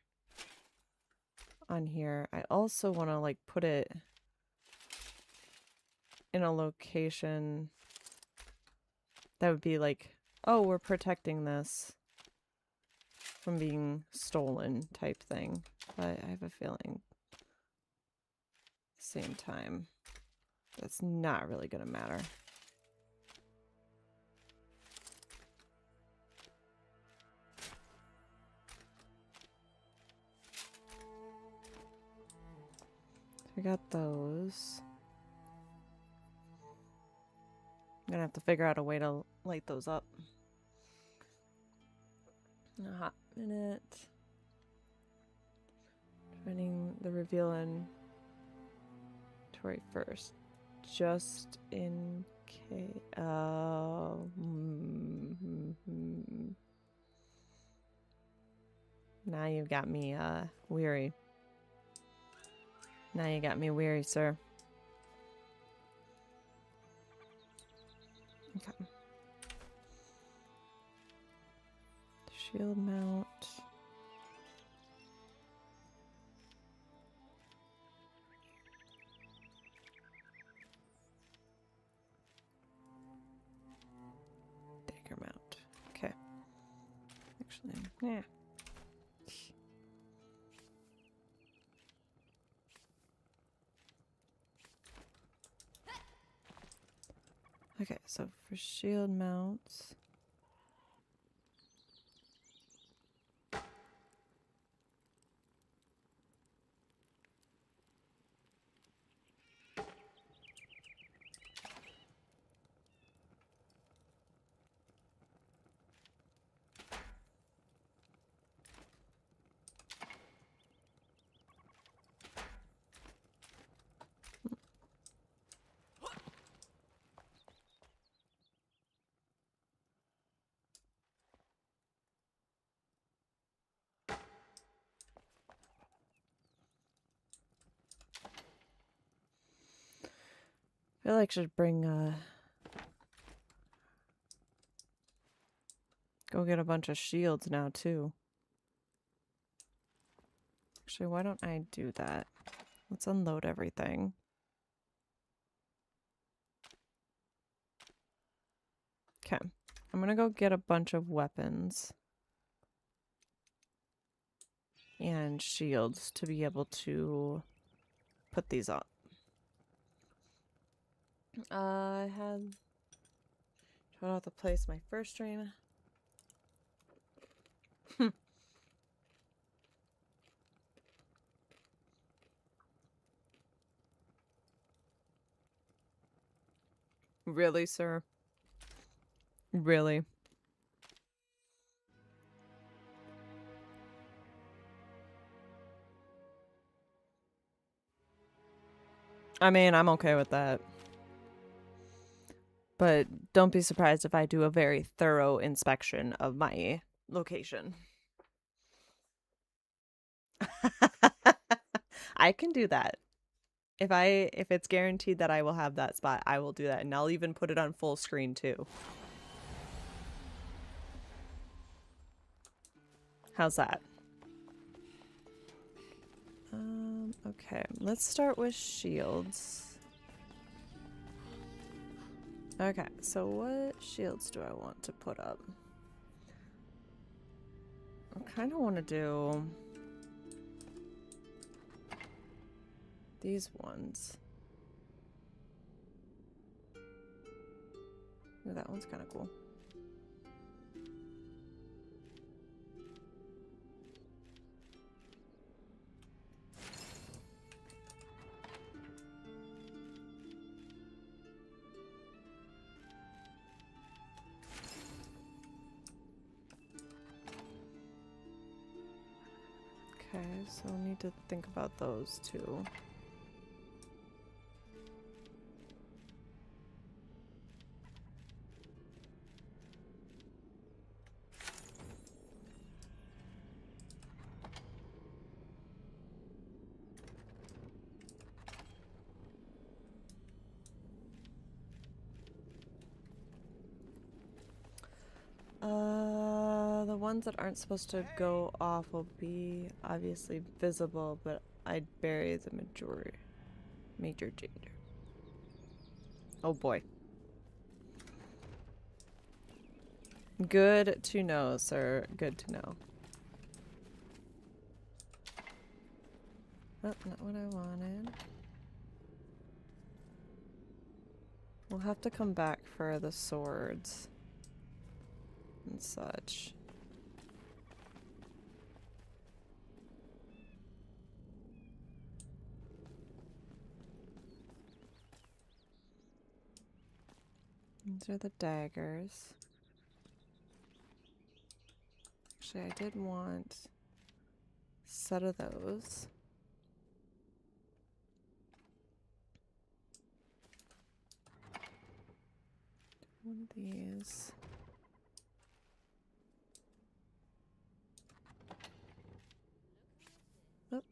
on here, I also want to like put it in a location that would be like, oh, we're protecting this from being stolen type thing. But I have a feeling at the same time that's not really gonna matter. I got those. I'm gonna have to figure out a way to light those up. In a hot minute. Running the reveal inventory first. Just in case. Now you've got me weary. Now you got me weary, sir. Okay. Shield mount. Dagger mount. Okay. Actually, yeah. Okay, so for shield mounts. I feel like I should bring go get a bunch of shields now too. Actually, why don't I do that? Let's unload everything. Okay. I'm gonna go get a bunch of weapons and shields to be able to put these up. I had tried out to place my first stream. Really, sir? Really? I mean, I'm okay with that. But don't be surprised if I do a very thorough inspection of my location. I can do that. If it's guaranteed that I will have that spot, I will do that, and I'll even put it on full screen too. How's that? Okay, let's start with shields. Okay, so what shields do I want to put up? I kind of want to do these ones. Ooh, that one's kind of cool. Okay, so I'll need to think about those too. The ones that aren't supposed to go off will be obviously visible, but I'd bury the major danger. Oh boy. Good to know, sir. Good to know. Oh, not what I wanted. We'll have to come back for the swords and such. These are the daggers. Actually, I did want a set of those. One of these. Oh.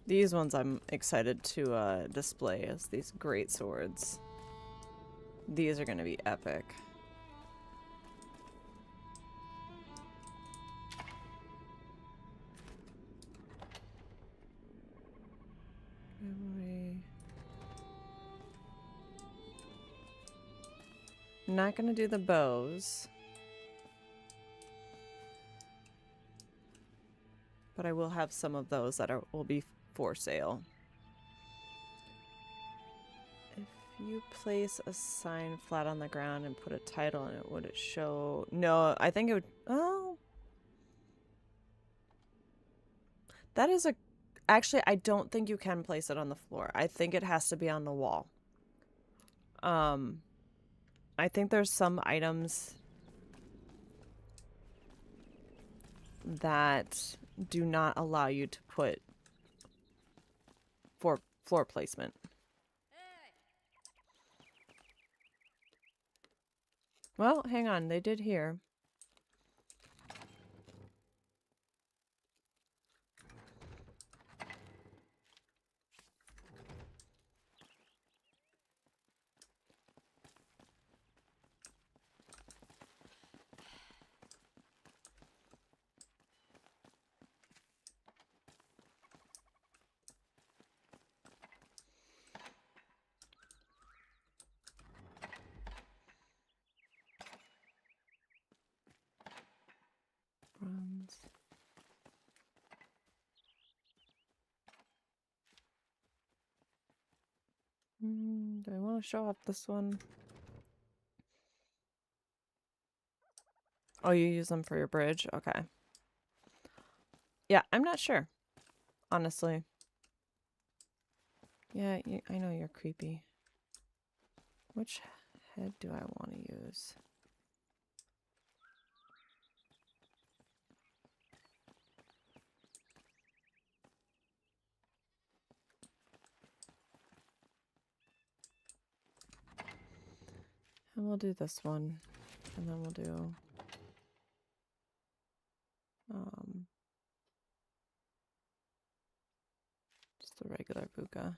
These ones I'm excited to display as these great swords. These are going to be epic. I'm not going to do the bows. But I will have some of those that will be for sale. If you place a sign flat on the ground and put a title in it, would it show? No, I think it would. Oh. That is a... Actually, I don't think you can place it on the floor. I think it has to be on the wall. I think there's some items that do not allow you to put for floor placement. Well, hang on. They did here. Bronze. Do I want to show off this one? Oh, you use them for your bridge? Okay. Yeah, I'm not sure. Honestly. Yeah, I know you're creepy. Which head do I want to use? And we'll do this one, and then we'll do just the regular buka.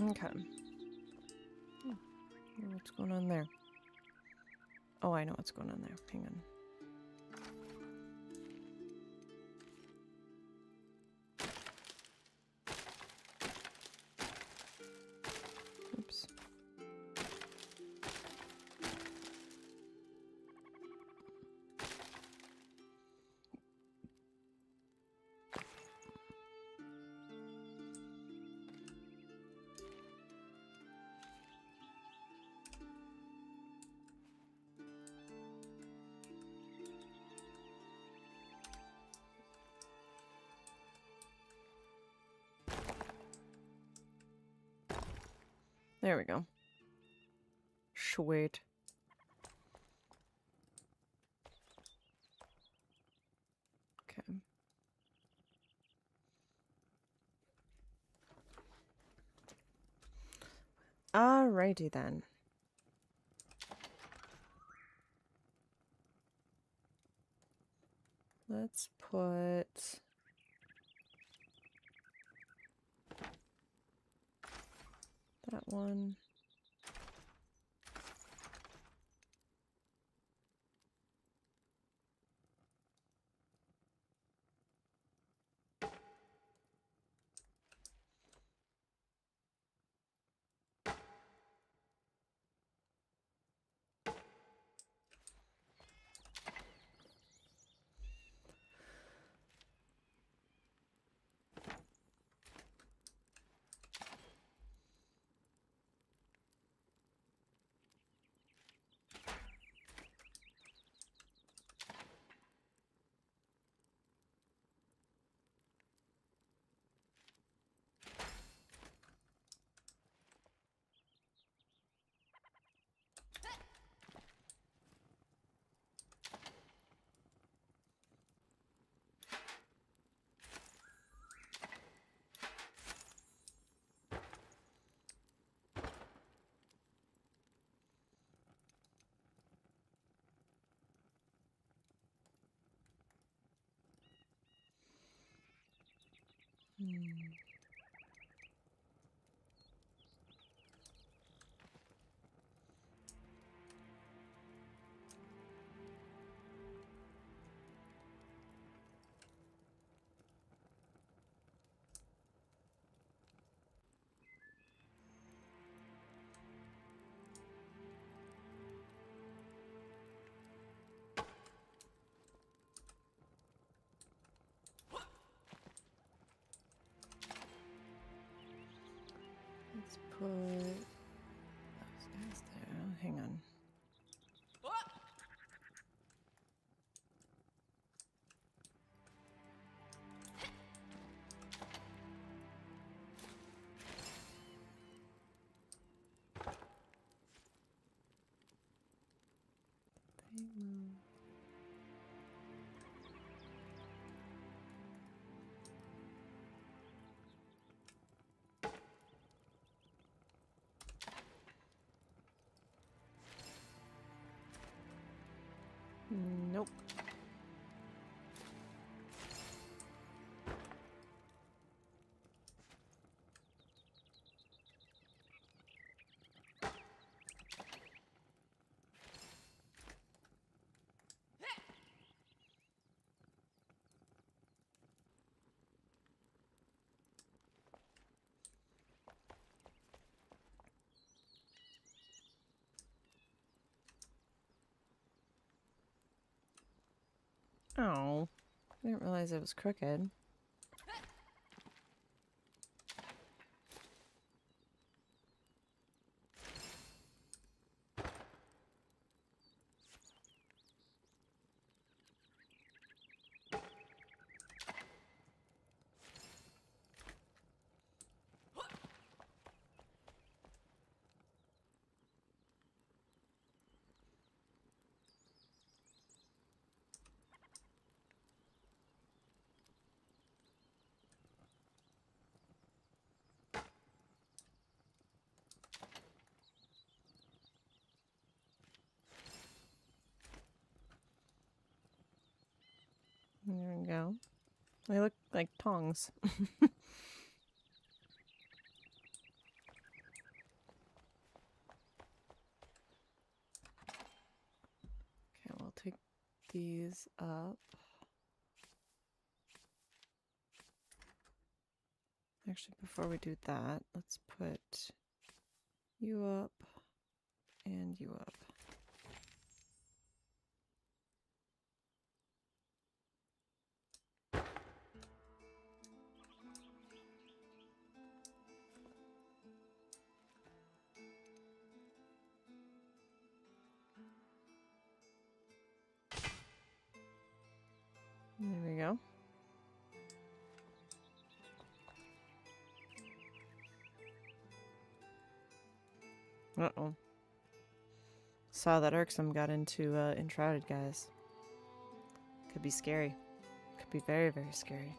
Okay. What's going on there? Oh, I know what's going on there. Hang on. Oops. There we go. Sweet. Okay. Alrighty then. Let's put that one. Let's put those guys there. Oh, hang on. They move. Nope. Oh, I didn't realize it was crooked. There we go. They look like tongs. Okay, we'll take these up. Actually, before we do that, let's put you up and you up. There we go. Uh-oh. Saw that Irksome got into Enshrouded, guys. Could be scary. Could be very, very scary.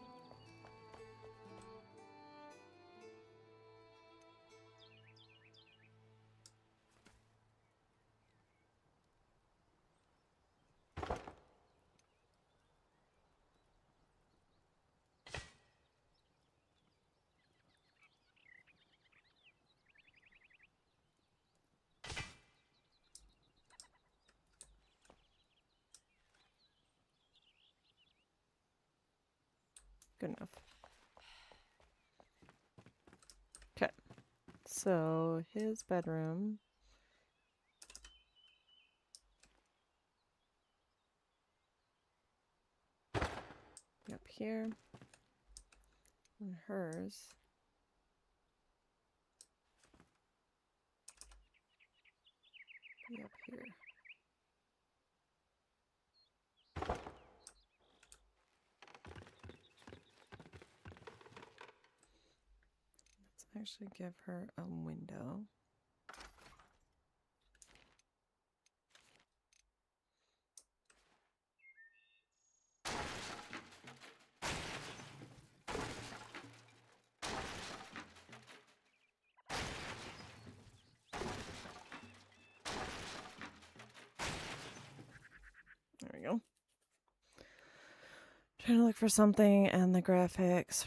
Good enough. Okay. So, his bedroom. Up here. And hers. Be up here. Let's actually give her a window. There we go. Trying to look for something and the graphics.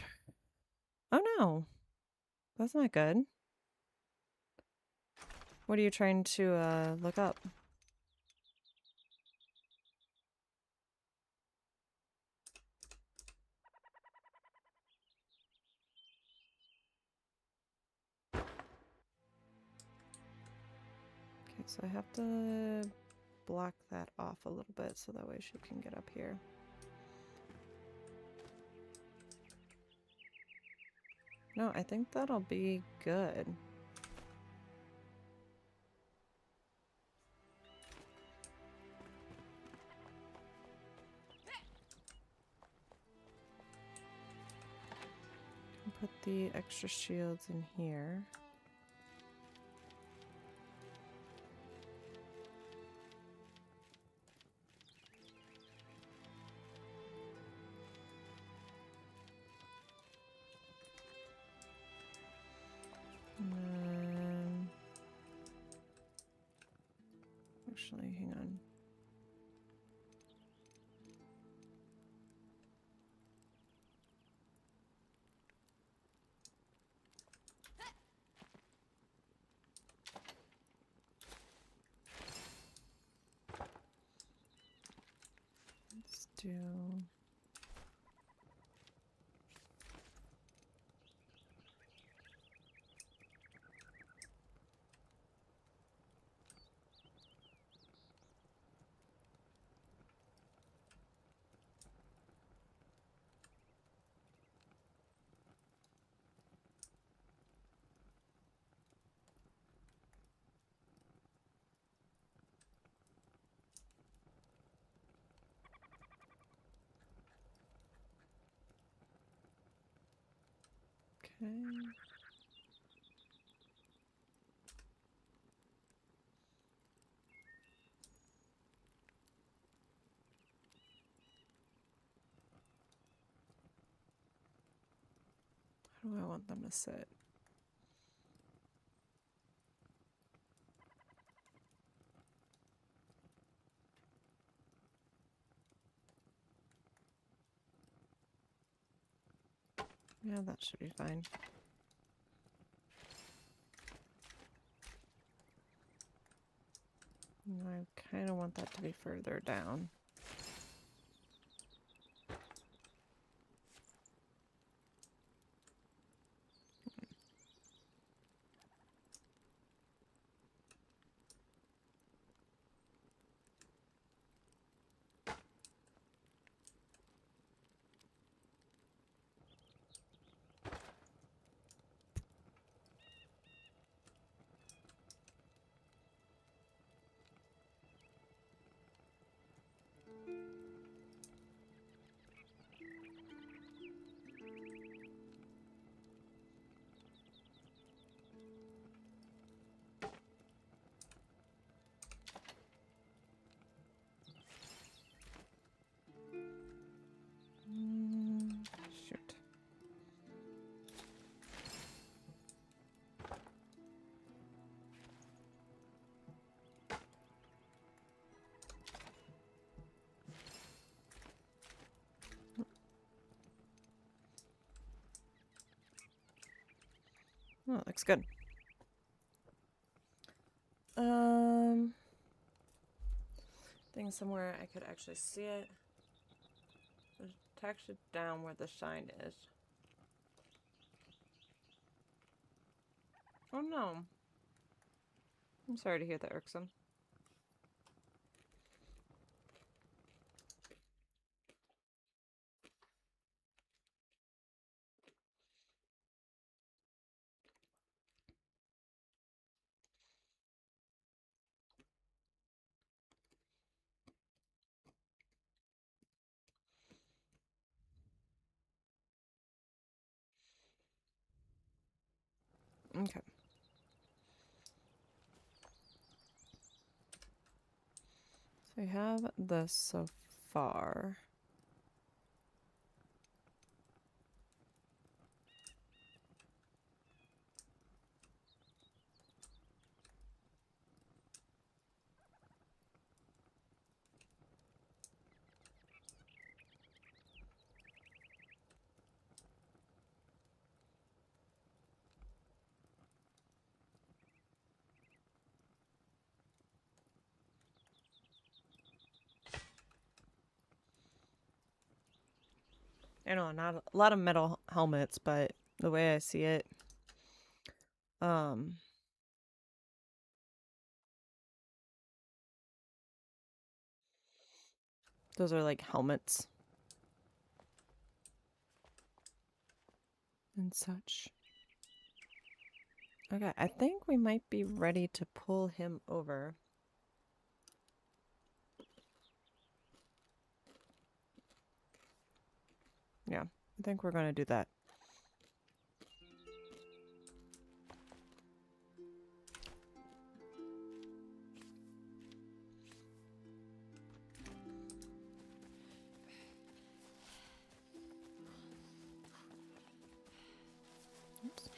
Oh no, that's not good. What are you trying to look up? Okay, so I have to block that off a little bit so that way she can get up here. No, I think that'll be good. Put the extra shields in here. And then, actually, hang on. Let's do... Okay. How do I want them to sit? Yeah, that should be fine. I kind of want that to be further down. Shoot. Oh, that looks good. Thing somewhere I could actually see it. There's texture down where the shine is. Oh no. I'm sorry to hear that, Irksome. Okay. So we have this so far. I know, not a lot of metal helmets, but the way I see it, those are like helmets and such. Okay, I think we might be ready to pull him over. Yeah, I think we're going to do that. Oops.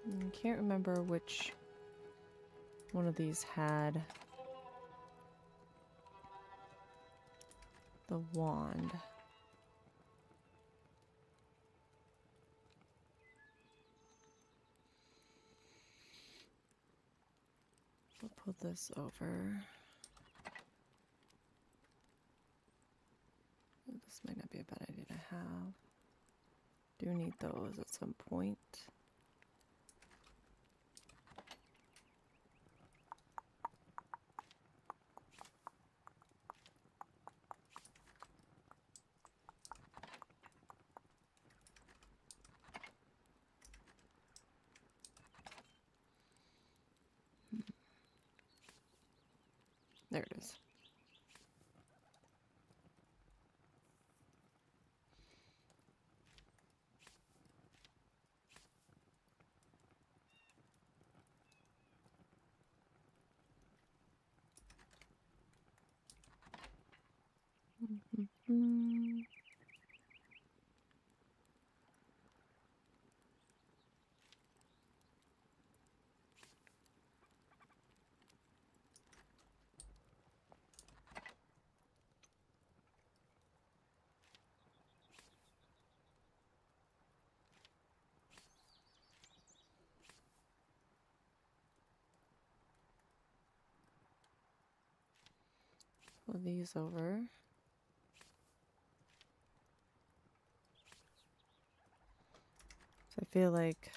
I can't remember which one of these had the wand. We'll pull this over. This might not be a bad idea to have. Do need those at some point. There it is. Mm. Pull these over. So I feel like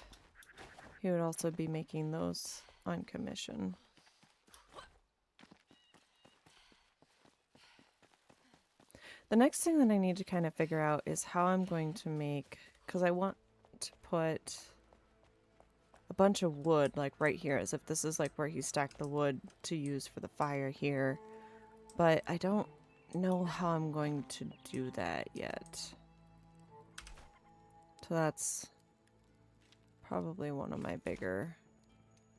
he would also be making those on commission. The next thing that I need to kind of figure out is how I'm going to make, because I want to put a bunch of wood like right here, as if this is like where he stacked the wood to use for the fire here. But I don't know how I'm going to do that yet. So that's probably one of my bigger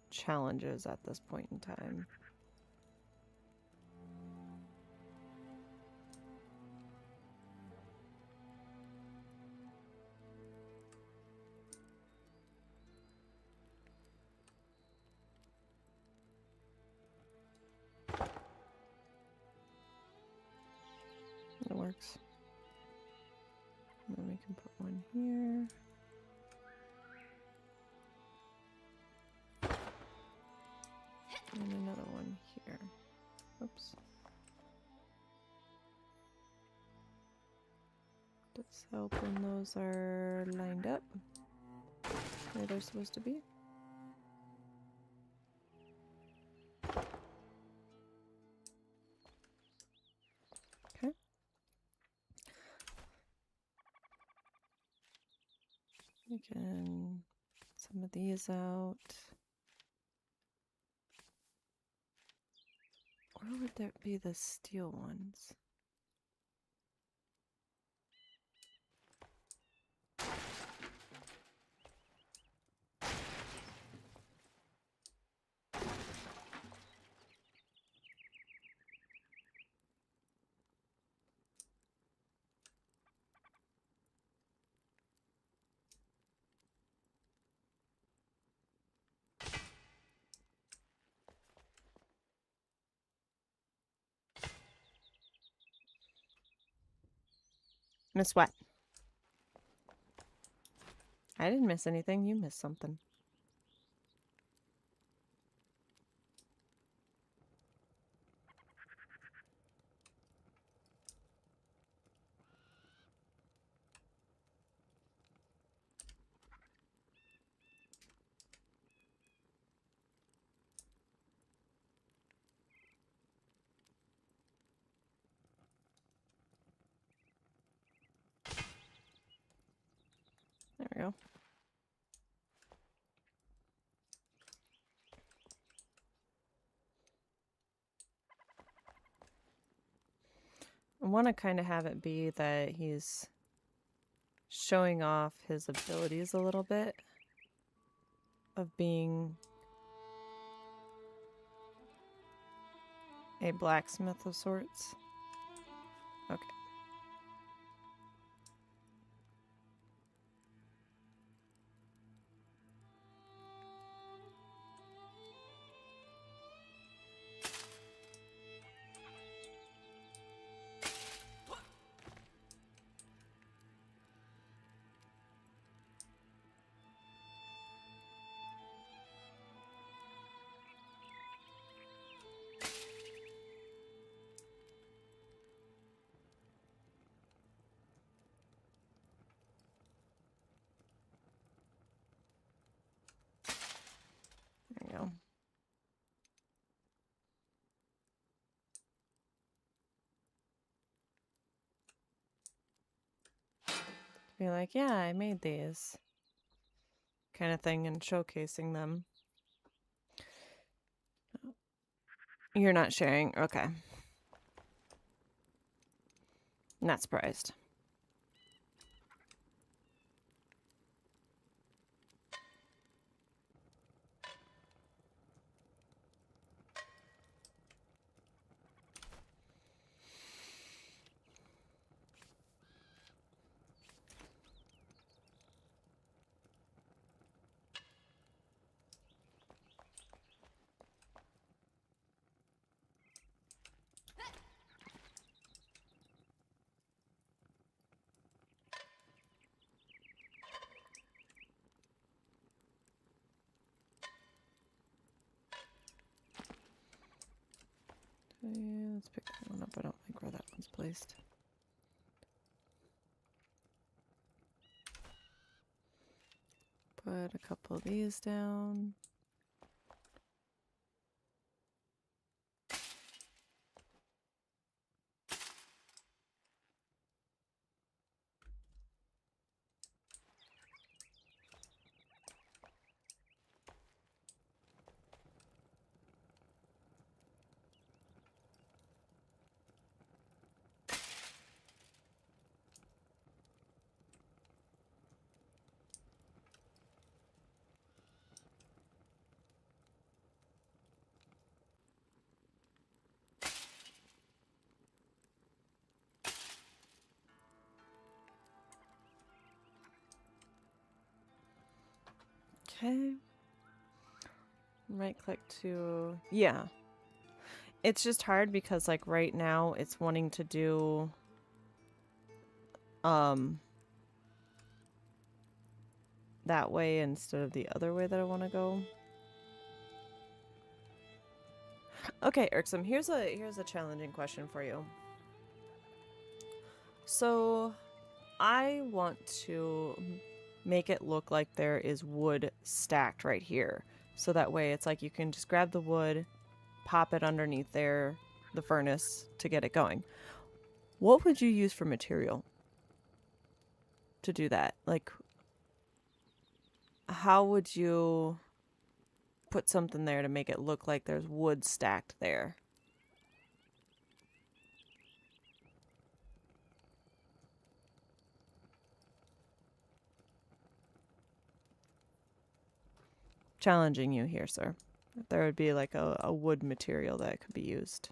challenges at this point in time. It works. And then we can put one here. And another one here. Oops. Does help when those are lined up where they're supposed to be. Okay. We can some of these out. Or would there be the steel ones? Miss what? I didn't miss anything. You missed something. There we go. I want to kind of have it be that he's showing off his abilities a little bit of being a blacksmith of sorts. Okay. There you go. Be like, yeah, I made these. Kind of thing, and showcasing them. You're not sharing. Okay. Not surprised. Actually, let's pick that one up. I don't like where that one's placed. Put a couple of these down. Okay. Right click to, yeah. It's just hard because like right now it's wanting to do that way instead of the other way that I want to go. Okay, Irksome, here's a challenging question for you. So I want to make it look like there is wood stacked right here. So that way it's like you can just grab the wood, pop it underneath there, the furnace, to get it going. What would you use for material to do that? Like, how would you put something there to make it look like there's wood stacked there? Challenging you here, sir. If there would be like a wood material that could be used.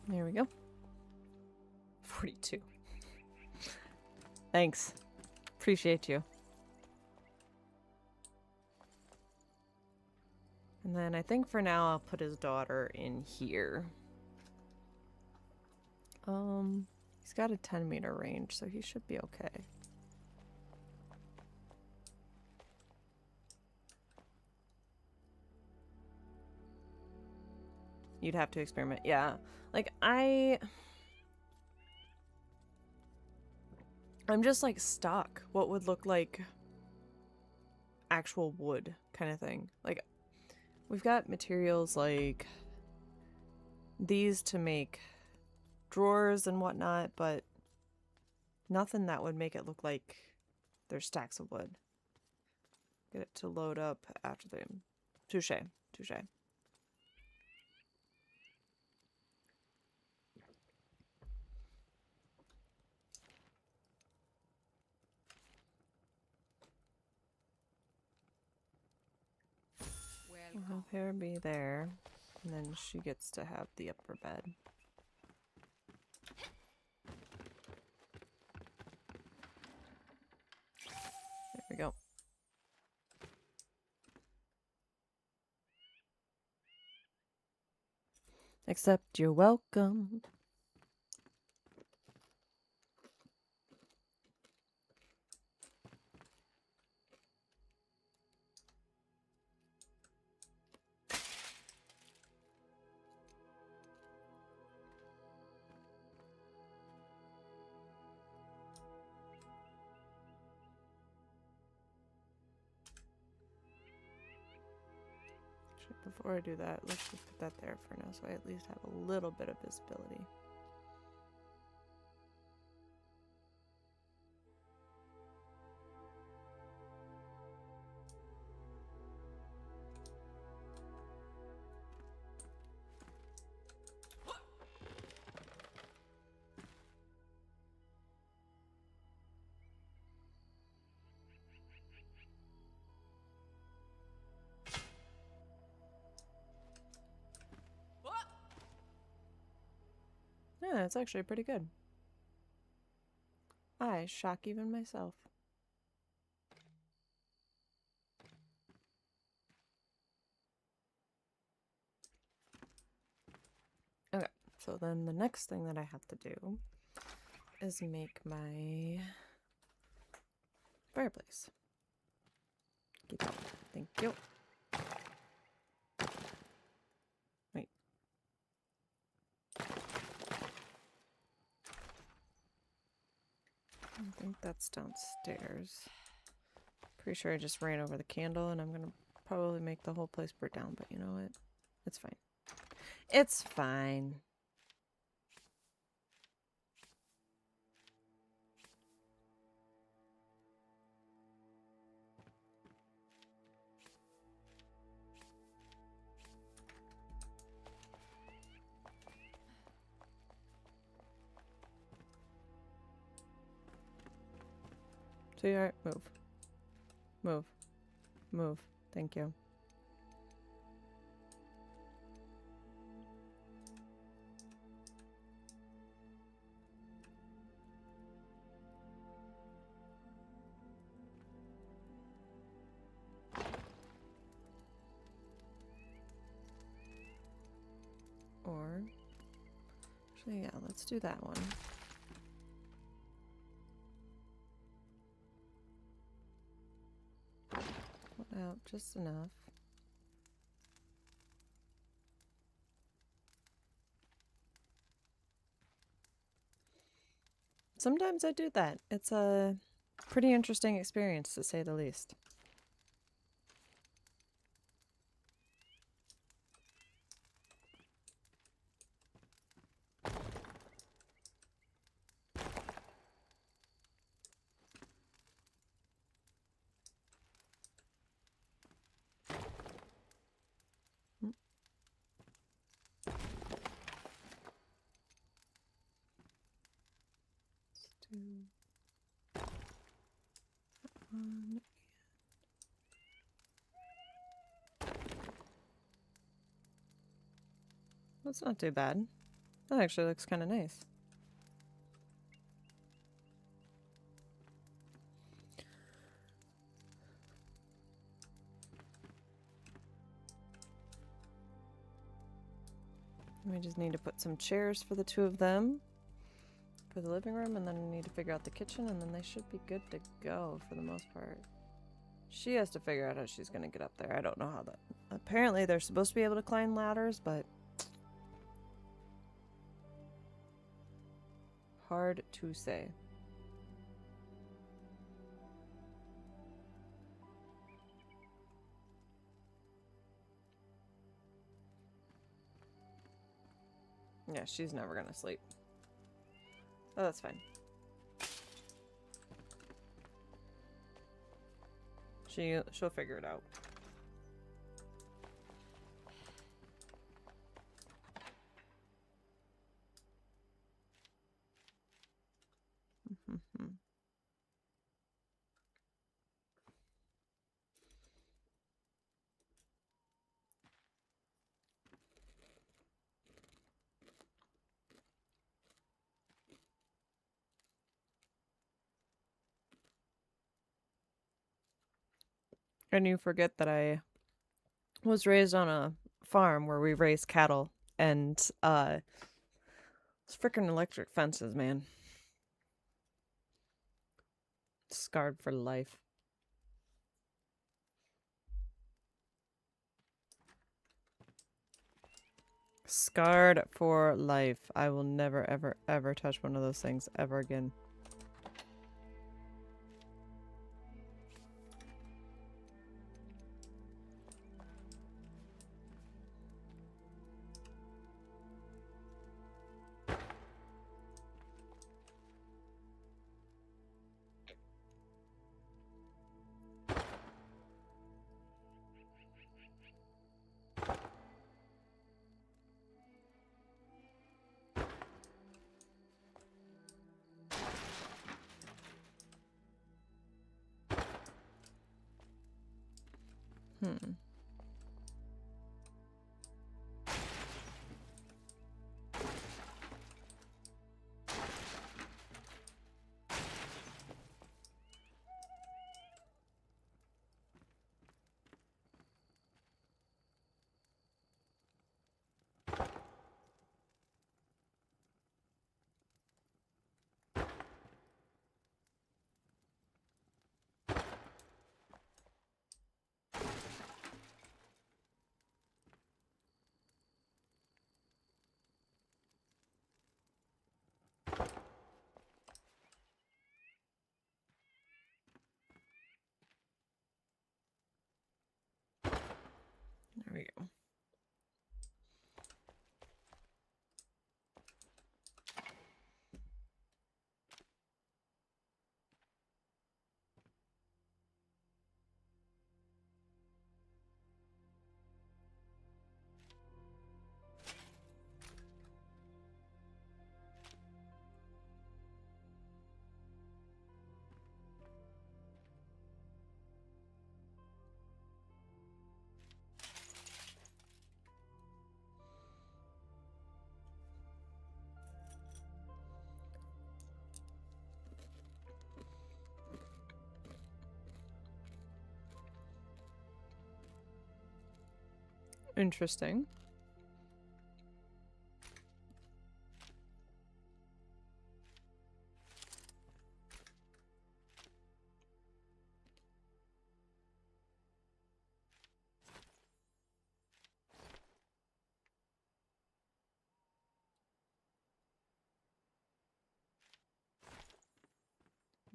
There we go. 42. Thanks. Appreciate you. And then I think for now I'll put his daughter in here. He's got a 10-meter range, so he should be okay. You'd have to experiment. Yeah. Like, I'm just, like, stuck. What would look like actual wood kind of thing. Like, we've got materials like these to make drawers and whatnot, but nothing that would make it look like there's stacks of wood. Get it to load up after the... Touche. Touche. I'll have her be there, and then she gets to have the upper bed. There we go. Except you're welcome. Before I do that, let's just put that there for now, so I at least have a little bit of visibility. Yeah, it's actually pretty good. I shock even myself. Okay, so then the next thing that I have to do is make my fireplace. Keep up. Thank you. Wait. I think that's downstairs. Pretty sure I just ran over the candle and I'm gonna probably make the whole place burn down, but you know what? It's fine. It's fine. Sweetheart, move. Move. Move. Thank you. Or, actually, yeah, let's do that one. Put out just enough. Sometimes I do that. It's a pretty interesting experience, to say the least. Do that one. That's not too bad. That actually looks kind of nice. We just need to put some chairs for the two of them for the living room, and then we need to figure out the kitchen, and then they should be good to go for the most part. She has to figure out how she's going to get up there. I don't know how that... Apparently they're supposed to be able to climb ladders, but... hard to say. Yeah, she's never gonna sleep. Oh, that's fine. She'll figure it out. And you forget that I was raised on a farm where we raised cattle, and it's freaking electric fences, man. Scarred for life. Scarred for life. I will never, ever, ever touch one of those things ever again. we go. Interesting.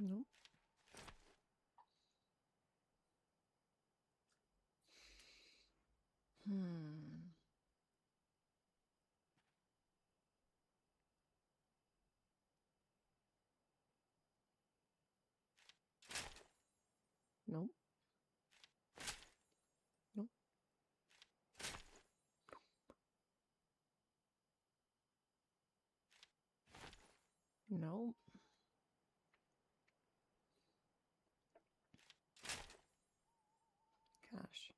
Nope. Nope. Nope. Nope. Gosh.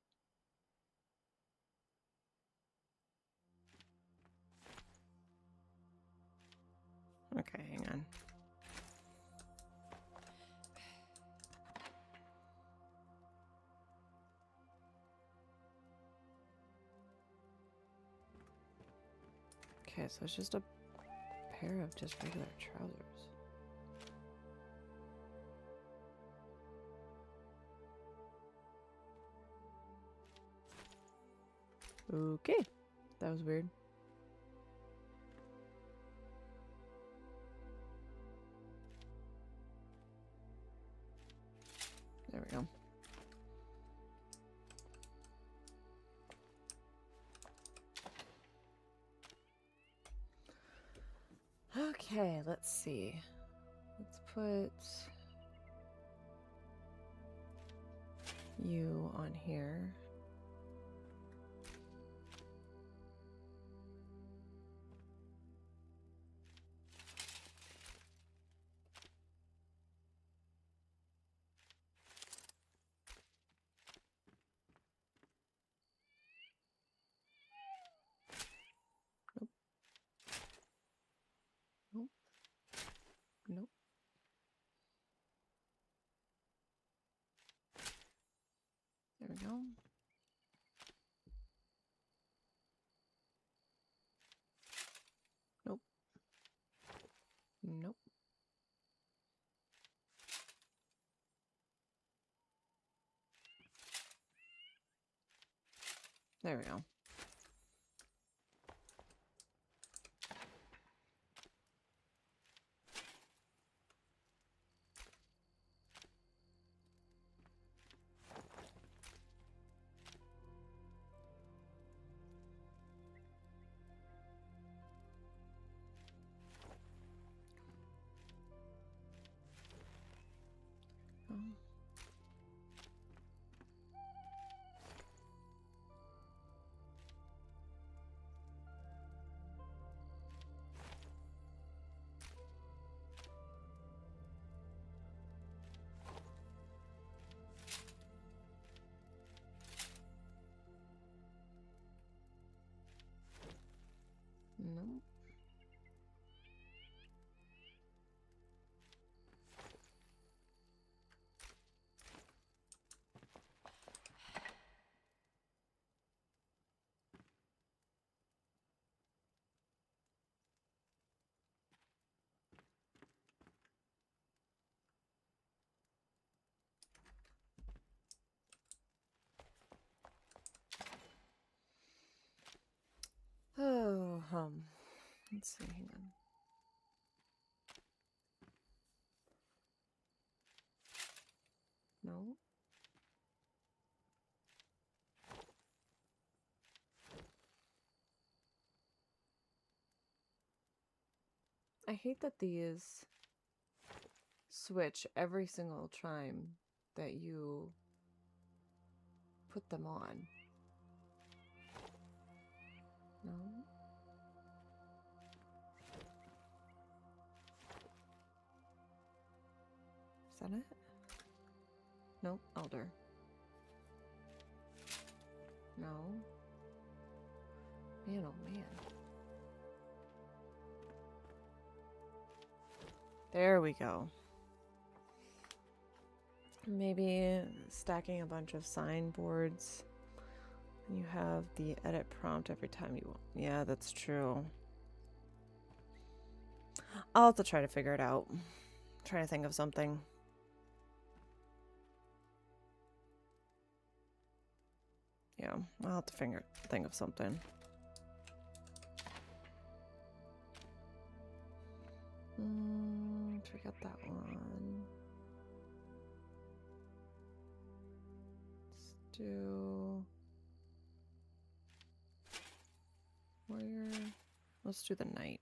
Okay, hang on. Okay, so it's just a pair of just regular trousers. Okay, that was weird. There we go. Okay, let's see. Let's put you on here. Nope. Nope. Nope. There we go. Nope. Nope. There we go. Oh. Nope. Oh, let's see, hang on. No. I hate that these switch every single time that you put them on. No? Is that it? Nope, elder. No. Man, oh man. There we go. Maybe stacking a bunch of signboards. You have the edit prompt every time you want. Yeah, that's true. I'll have to try to figure it out. Try to think of something. Yeah, I'll have to think of something. Forget that one. Let's do warrior. Let's do the knight.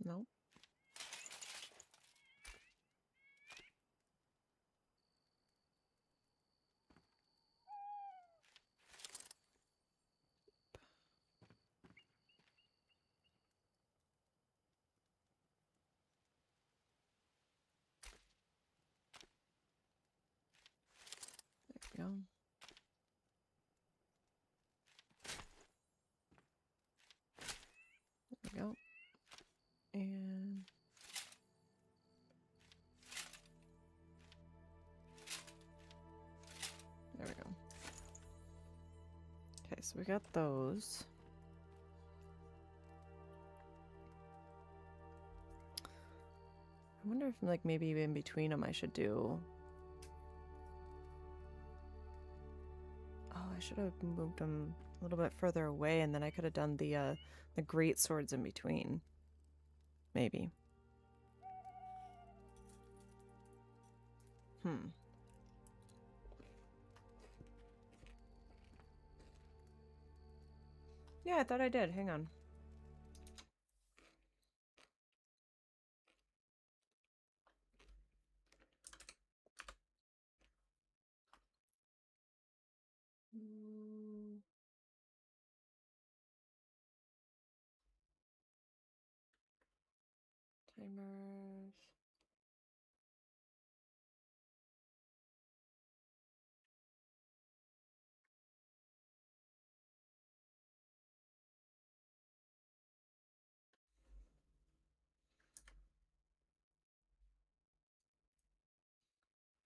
Nope. There we go. There we go. And there we go. Okay, so we got those. I wonder if, like, maybe in between them I should do... Oh, I should have moved them a little bit further away, and then I could have done the great swords in between. Maybe. Yeah, I thought I did. Hang on. Timers.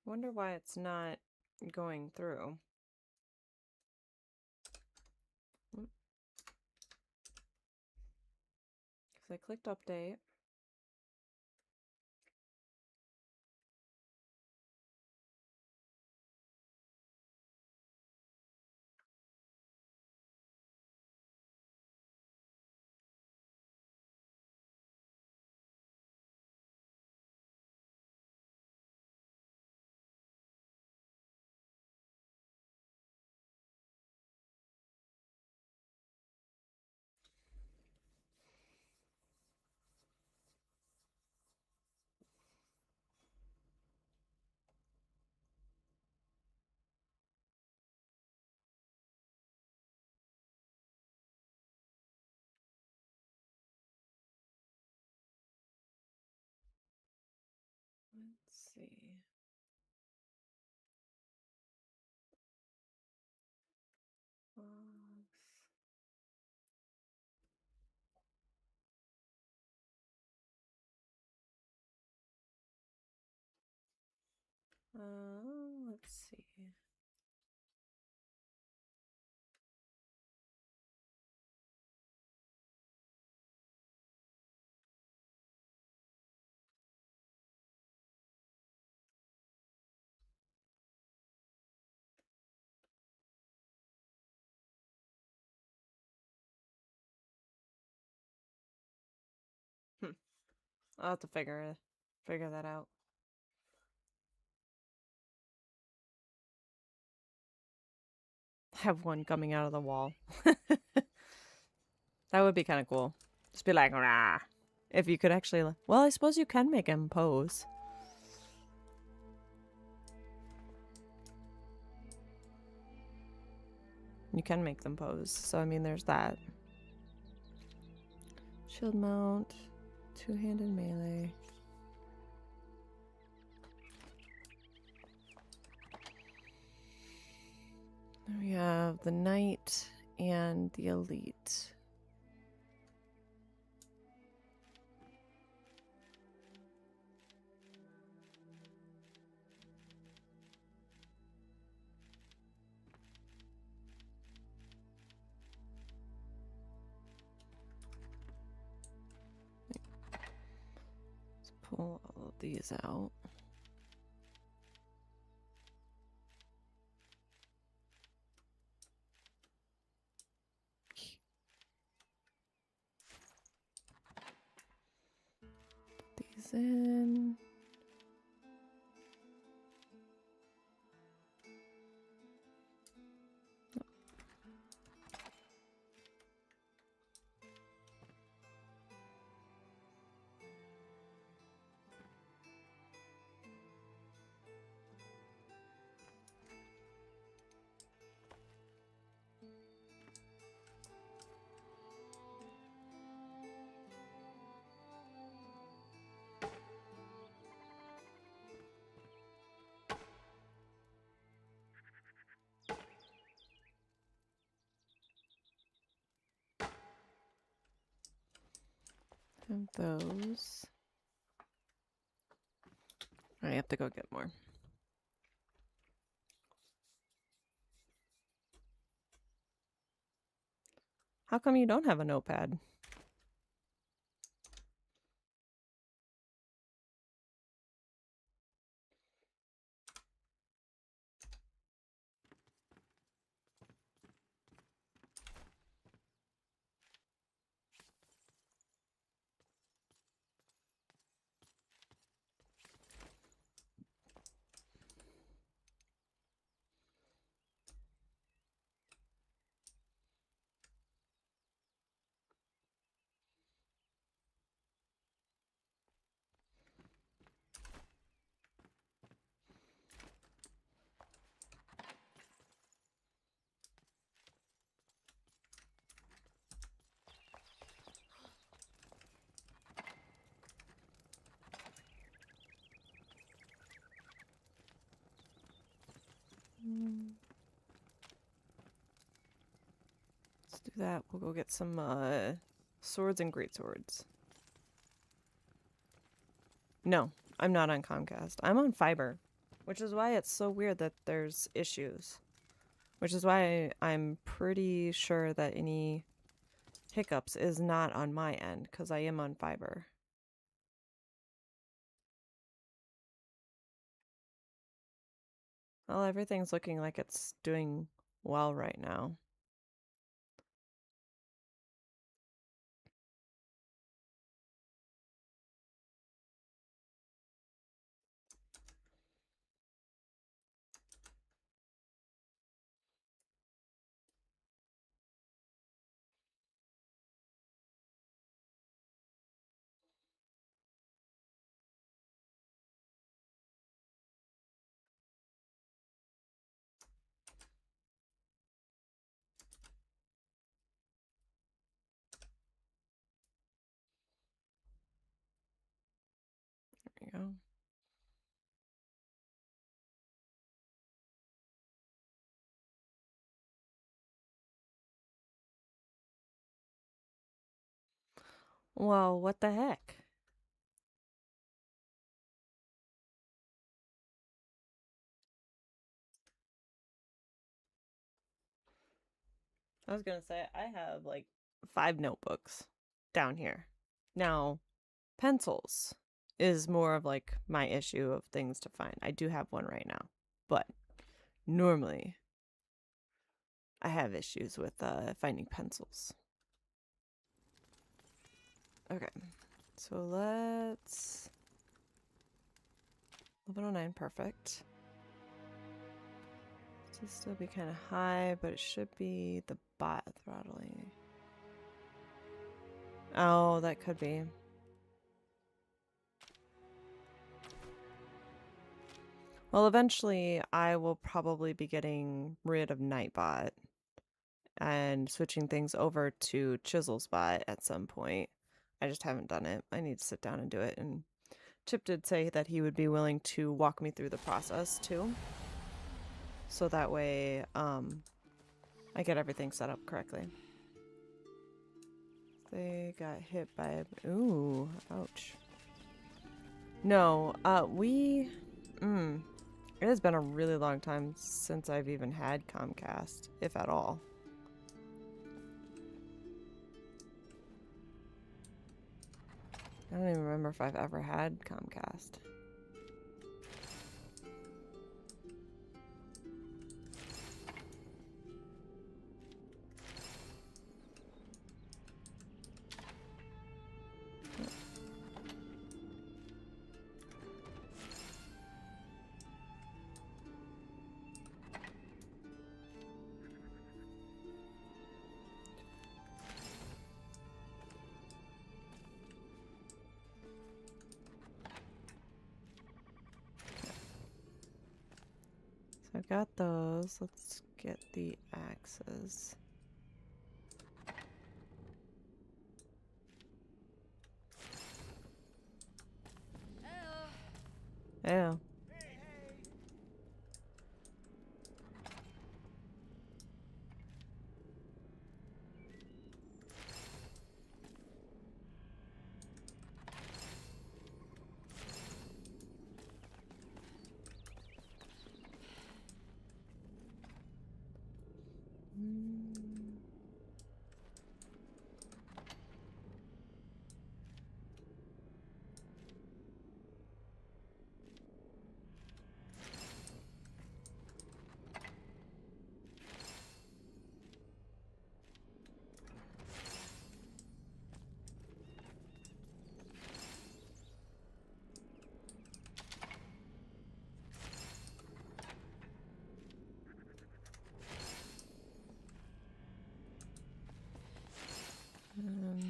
Wonder why it's not going through. Because I clicked update. Let's see. Logs. Let's see. I'll have to figure that out. Have one coming out of the wall. That would be kind of cool. Just be like, rah. If you could actually... Well, I suppose you can make him pose. You can make them pose. So, I mean, there's that. Shield mount. Two-handed melee. Then we have the knight and the elite. Let's pull all of these out. These in. Have those. I have to go get more. How come you don't have a notepad? Let's do that. We'll go get some swords and greatswords. No, I'm not on Comcast. I'm on fiber, which is why it's so weird that there's issues. Which is why I'm pretty sure that any hiccups is not on my end, because I am on fiber. Well, everything's looking like it's doing well right now. There you go. Well, what the heck? I was gonna say, I have like 5 notebooks down here. Now, pencils is more of like my issue of things to find. I do have one right now, but normally I have issues with finding pencils. Okay, So let's... 1109, perfect. This will still be kind of high, but it should be the bot throttling. Oh, that could be. Well, eventually I will probably be getting rid of Nightbot and switching things over to Chiselspot at some point. I just haven't done it. I need to sit down and do it. And Chip did say that he would be willing to walk me through the process too. So that way I get everything set up correctly. They got hit by... Ooh, ouch. No, it has been a really long time since I've even had Comcast, if at all. I don't even remember if I've ever had Comcast. So I've got those. Let's get the axes. Oh.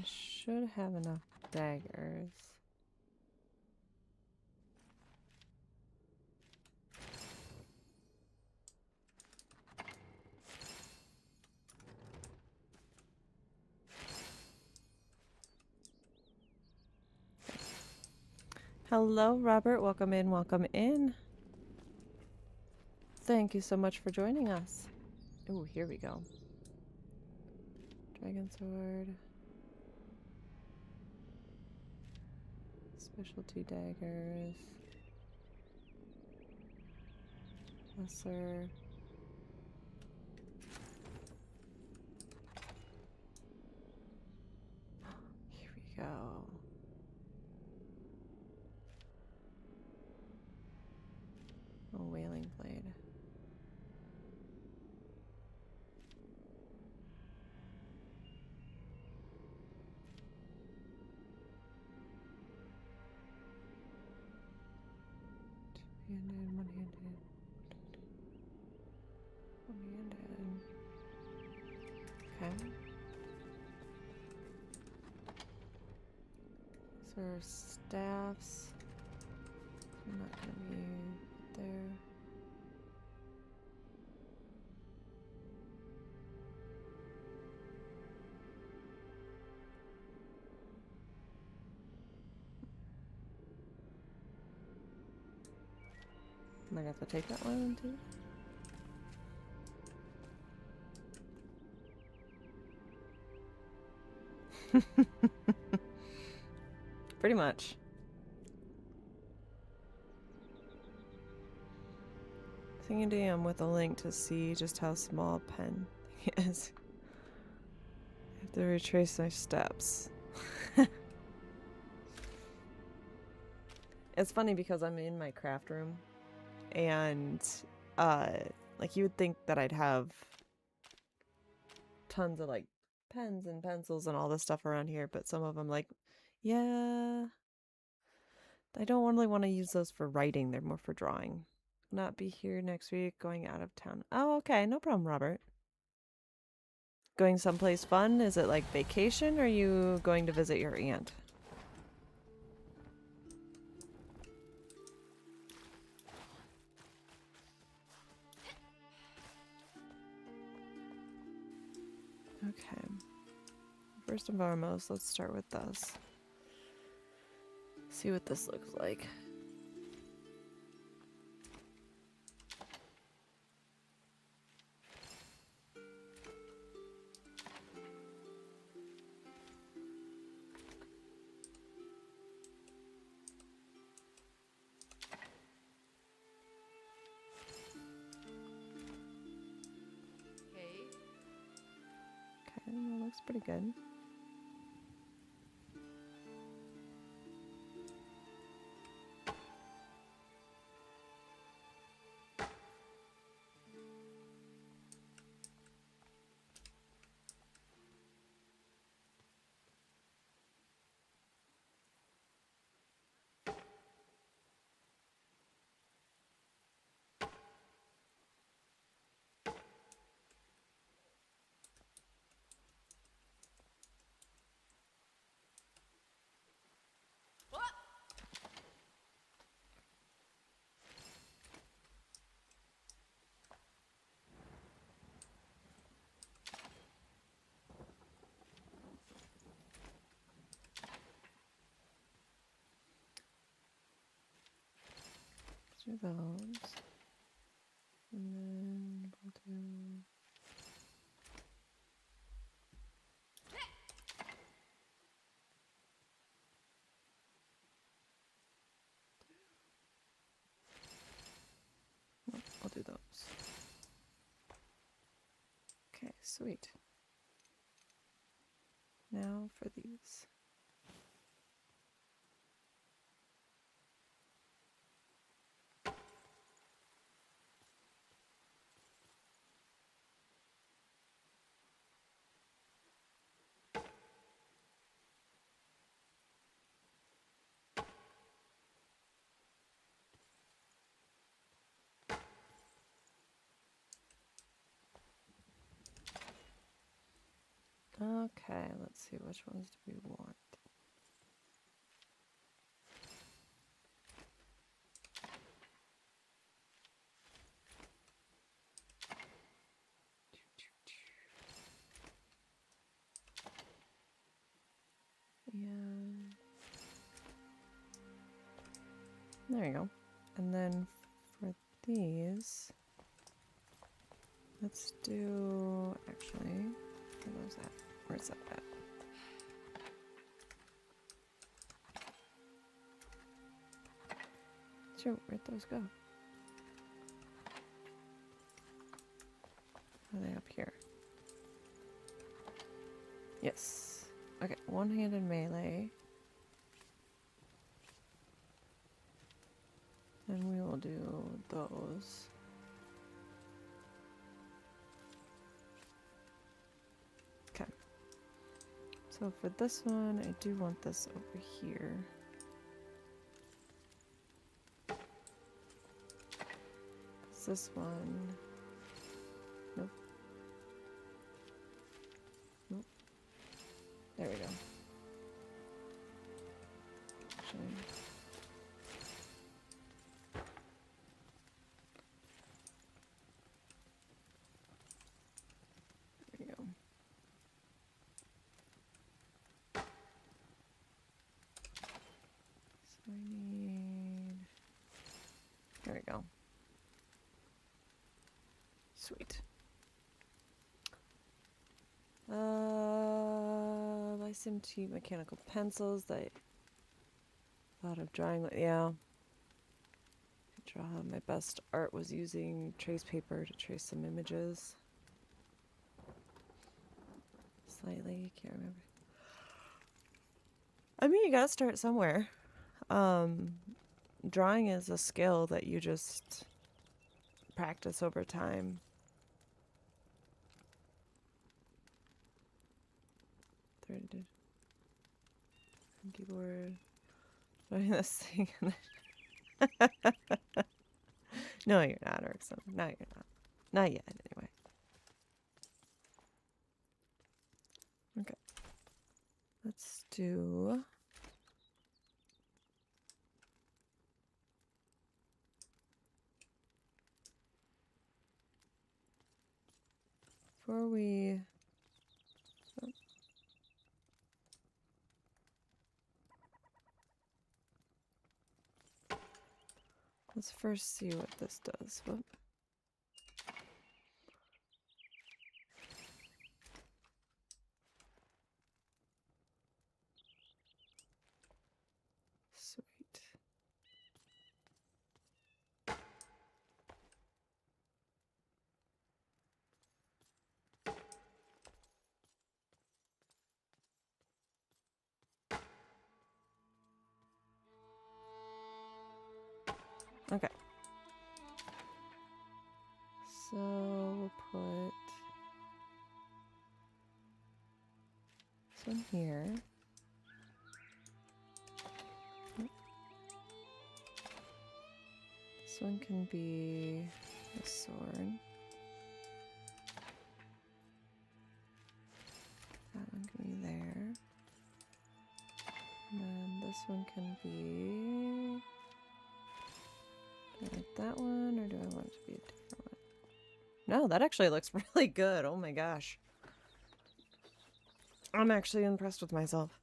Should have enough daggers. Hello, Robert. Welcome in, welcome in. Thank you so much for joining us. Oh, here we go. Dragon sword. Specialty daggers. Lesser. Here we go. A whaling blade. Two-handed, one-handed. One-handed. Okay. These are staffs. I'm not going to be there. Might have to take that one too. Pretty much. Singing DM with a link to see just how small pen is. I have to retrace my steps. It's funny because I'm in my craft room and like you would think that I'd have tons of like pens and pencils and all this stuff around here, but some of them like Yeah. I don't really want to use those for writing. They're more for drawing. Not be here next week, going out of town. Oh, okay. No problem, Robert. Going someplace fun? Is it like vacation or are you going to visit your aunt? Okay. First and foremost, let's start with this. See what this looks like. Okay, that looks pretty good. Do those. And then we'll do... Nope, I'll do those. Okay, sweet. Now for these. Okay, let's see, which ones do we want? And there you go. And then for these, let's do, actually, where was that? Where's that at? Shoot, where'd those go? Are they up here? Yes. Okay, one-handed melee. And we will do those. Okay. So for this one, I do want this over here. This one, nope. Nope. There we go. Actually, there we go. So I need, there we go. Sweet. I seem to use mechanical pencils that I thought of drawing with. Yeah. My best art was using trace paper to trace some images. Slightly, can't remember. I mean, you gotta start somewhere. Drawing is a skill that you just practice over time. Keyboard. Doing this thing. No, you're not, Erickson. No, you're not. Not yet, anyway. Okay. Let's do... Before we... Oh. Let's first see what this does. Whoop. Sweet. Okay. So we'll put this one here. This one can be a sword. That one can be there. And then this one can be... Do I like that one, or do I want it to be a different one? No, that actually looks really good. Oh my gosh. I'm actually impressed with myself.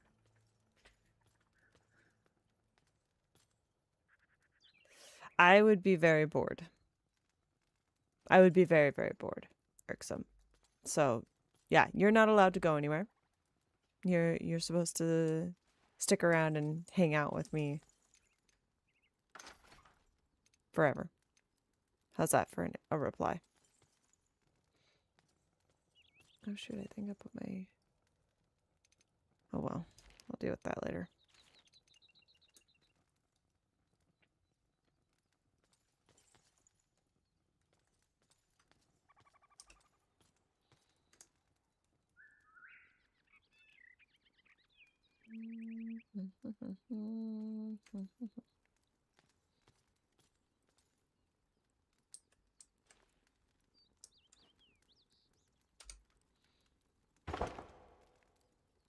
I would be very bored. I would be very, very bored. Irksome. So, yeah, you're not allowed to go anywhere. You're supposed to stick around and hang out with me forever. How's that for a reply? Oh shoot, I think I put my... Oh well, I'll deal with that later.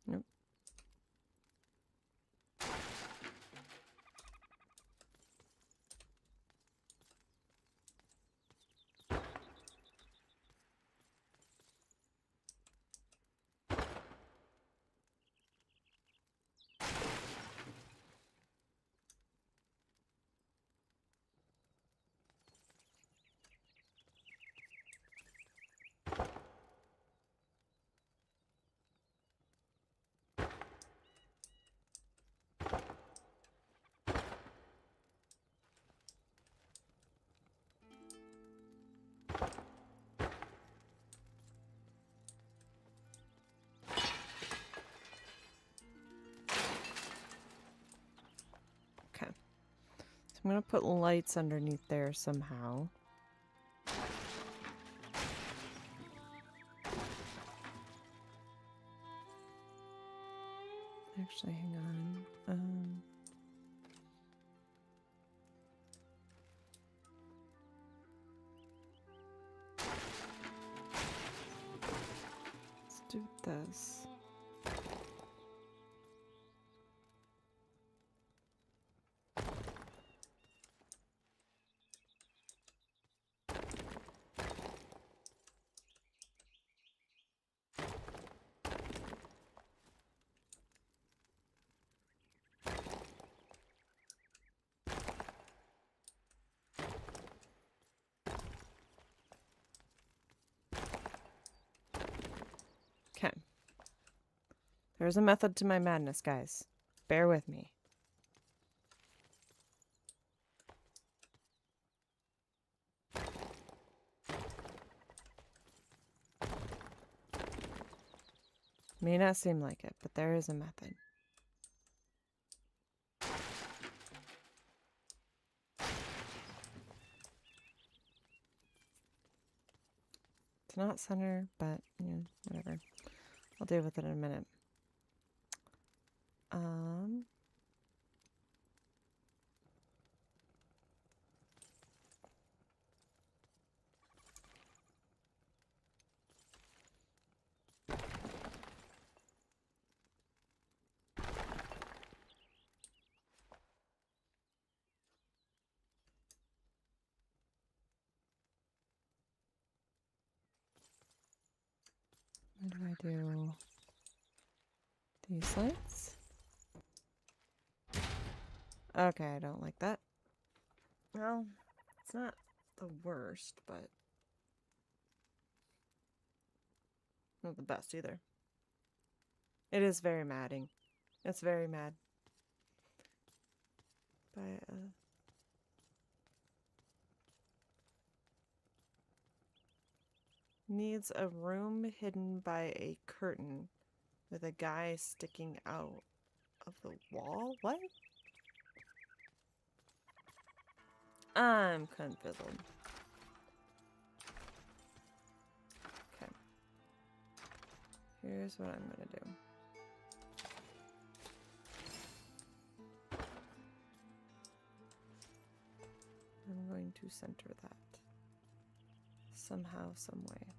Nope. Okay. So I'm gonna put lights underneath there somehow. Actually, hang on. Let's do this. Okay. There's a method to my madness, guys. Bear with me. May not seem like it, but there is a method. It's not center, but, you know, whatever. I'll deal with it in a minute. Um, what do I do? These lights? Okay, I don't like that. Well, it's not the worst, but not the best either. It is very madding. It's very mad. But, needs a room hidden by a curtain with a guy sticking out of the wall? What? I'm confizzled. Okay. Here's what I'm gonna do. I'm going to center that. Somehow, some way.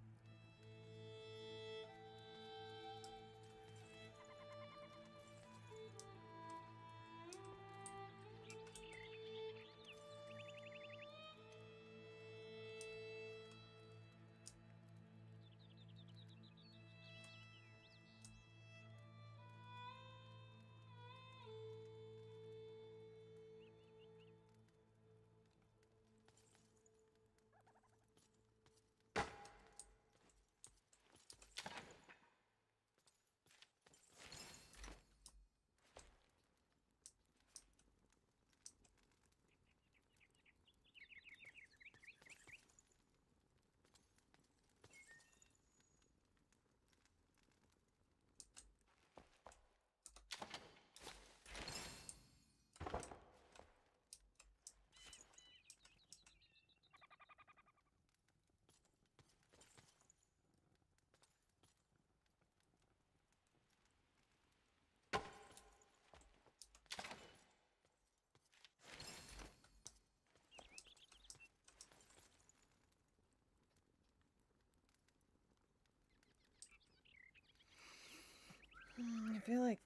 I feel like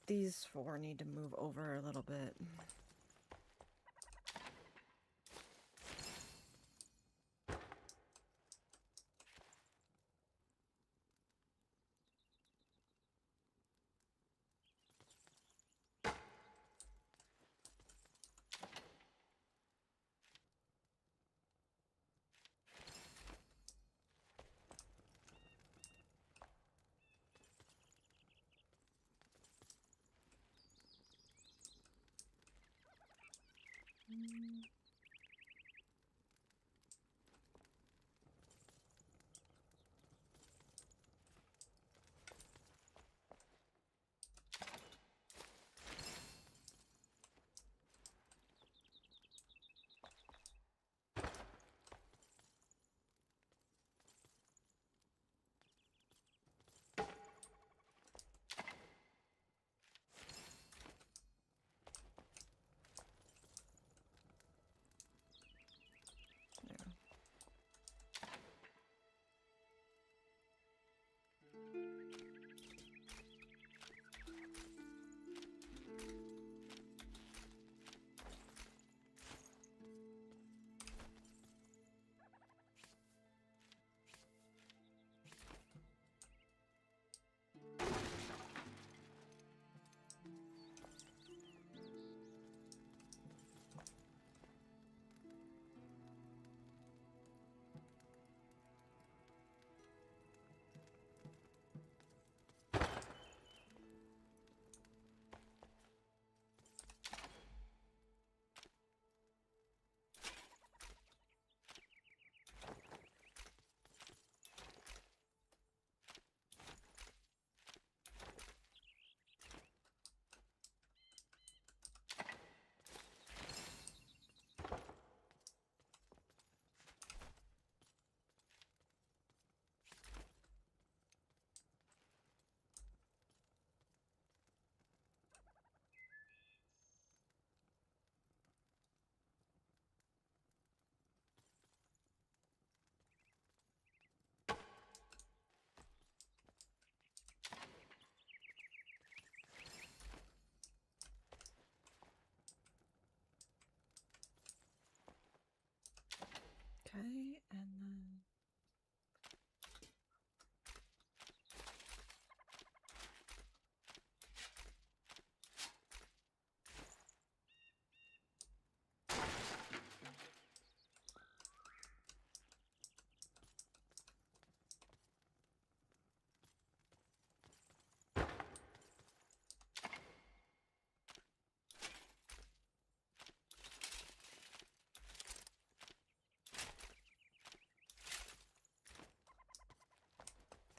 these four need to move over a little bit.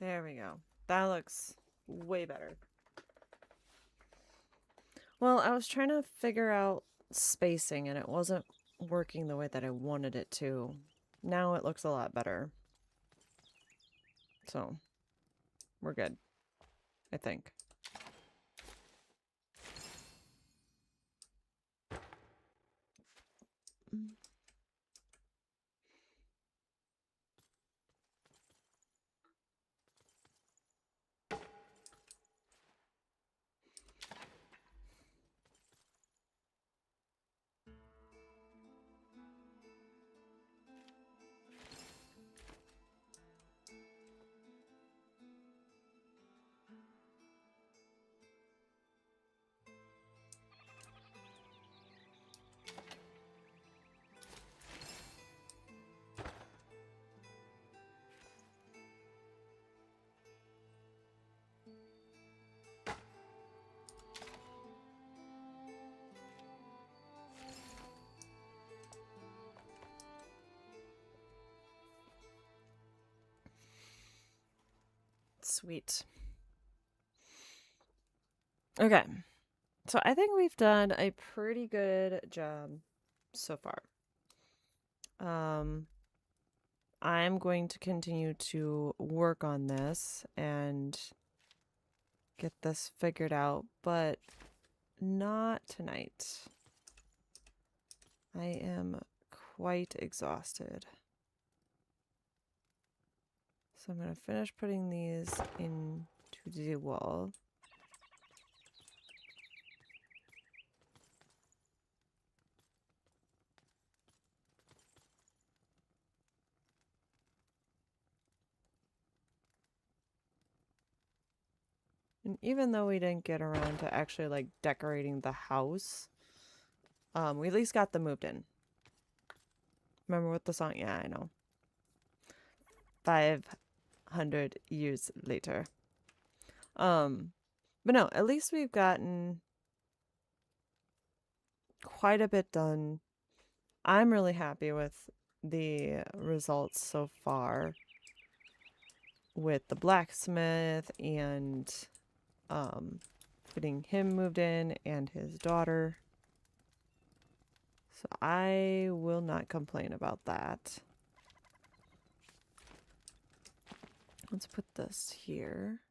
There we go. That looks way better. Well, I was trying to figure out spacing and it wasn't working the way that I wanted it to. Now it looks a lot better. So, we're good, I think. Sweet. Okay. So I think we've done a pretty good job so far. I'm going to continue to work on this and get this figured out, but not tonight. I am quite exhausted. So I'm going to finish putting these into the wall. And even though we didn't get around to actually like decorating the house, we at least got them moved in. Remember what the song? Yeah, I know. 500 years later. But no, at least we've gotten quite a bit done. I'm really happy with the results so far with the blacksmith and getting him moved in and his daughter. So I will not complain about that. Let's put this here.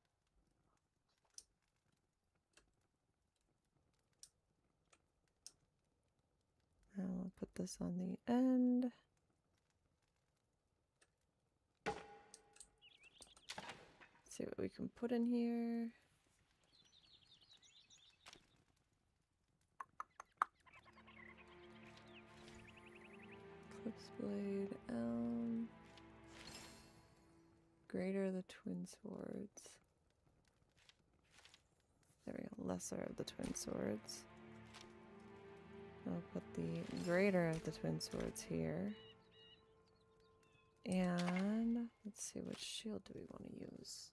And we'll put this on the end. See what we can put in here. Clips blade, elm. Greater of the twin swords. There we go, lesser of the twin swords. I'll put the greater of the twin swords here. And let's see, which shield do we want to use?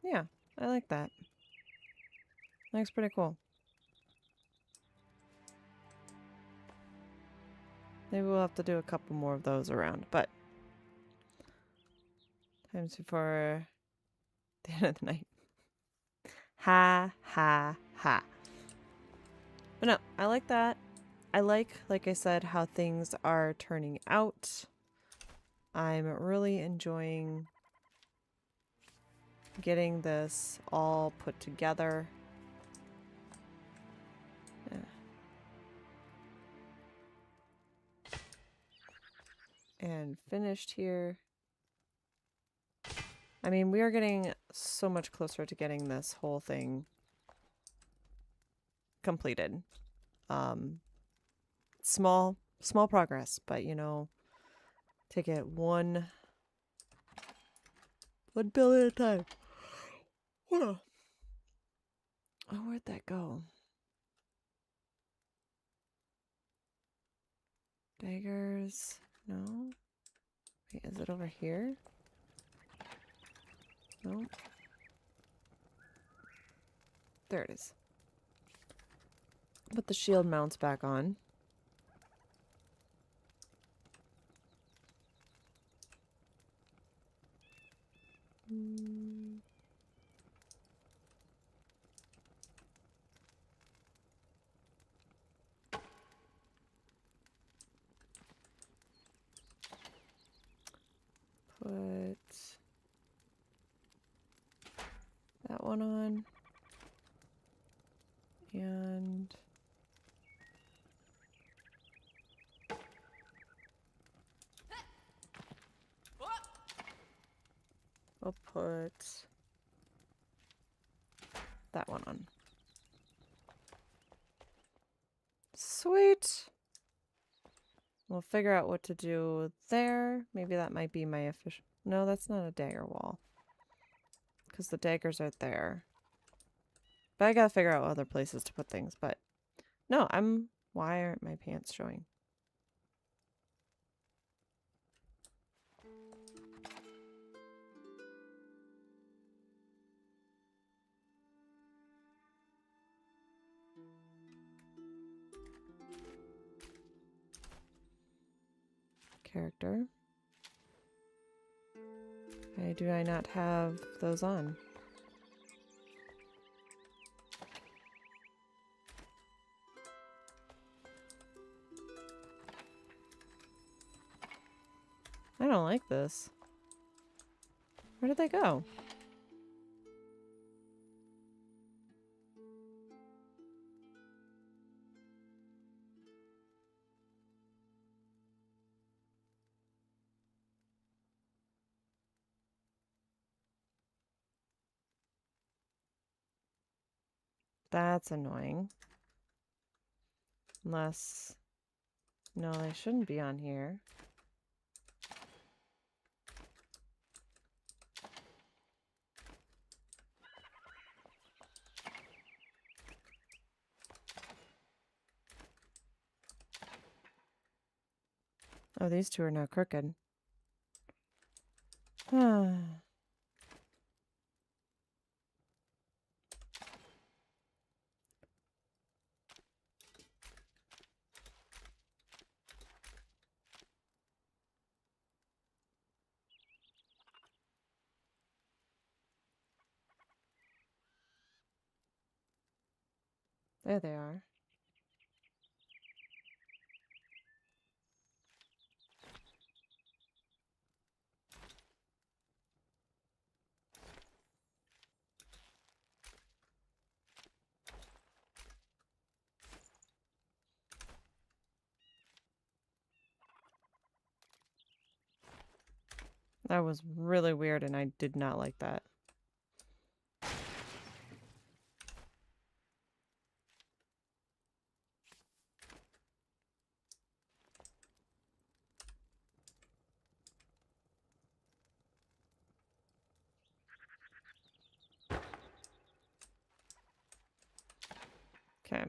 Yeah, I like that. Looks pretty cool. Maybe we'll have to do a couple more of those around, but times before the end of the night. Ha, ha, ha. But no, I like that. I like I said, how things are turning out. I'm really enjoying getting this all put together. And finished here. I mean, we are getting so much closer to getting this whole thing completed. Small progress, but you know, take it one build at a time. Oh, where'd that go? Daggers. No. Wait, is it over here? No. There it is. Put the shield mounts back on. put that one on. And we'll put that one on. Sweet. We'll figure out what to do there. Maybe that might be my official... No, that's not a dagger wall. Because the daggers are there. But I gotta figure out other places to put things. But no, why aren't my pants showing? Character. Why do I not have those on? I don't like this. Where did they go? That's annoying. Unless... No, they shouldn't be on here. Oh, these two are now crooked. There they are. That was really weird and I did not like that. Okay.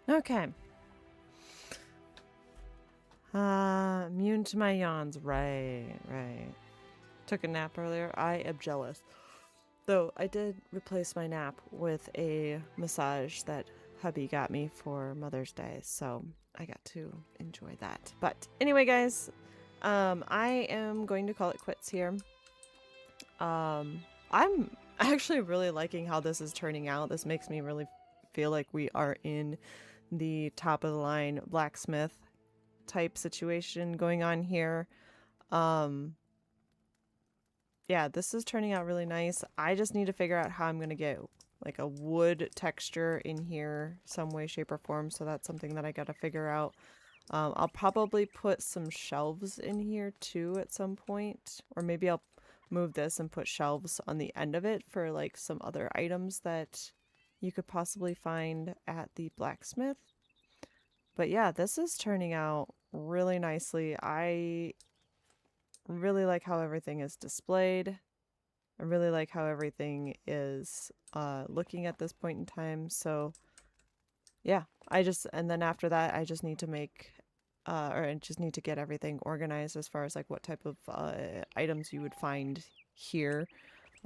Okay. Immune to my yawns. Right. Took a nap earlier. I am jealous. Though I did replace my nap with a massage that hubby got me for Mother's Day, so I got to enjoy that. But anyway, guys, I am going to call it quits here. I'm actually really liking how this is turning out. This makes me really feel like we are in the top of the line blacksmith type situation going on here. Yeah, this is turning out really nice. I just need to figure out how I'm gonna get like a wood texture in here some way, shape, or form, so that's something that I gotta figure out. I'll probably put some shelves in here too at some point, or maybe I'll move this and put shelves on the end of it for like some other items that you could possibly find at the blacksmith. But yeah, this is turning out really nicely. I really like how everything is displayed. I really like how everything is looking at this point in time. So yeah, and then after that, I just need to make, or I just need to get everything organized as far as like what type of items you would find here.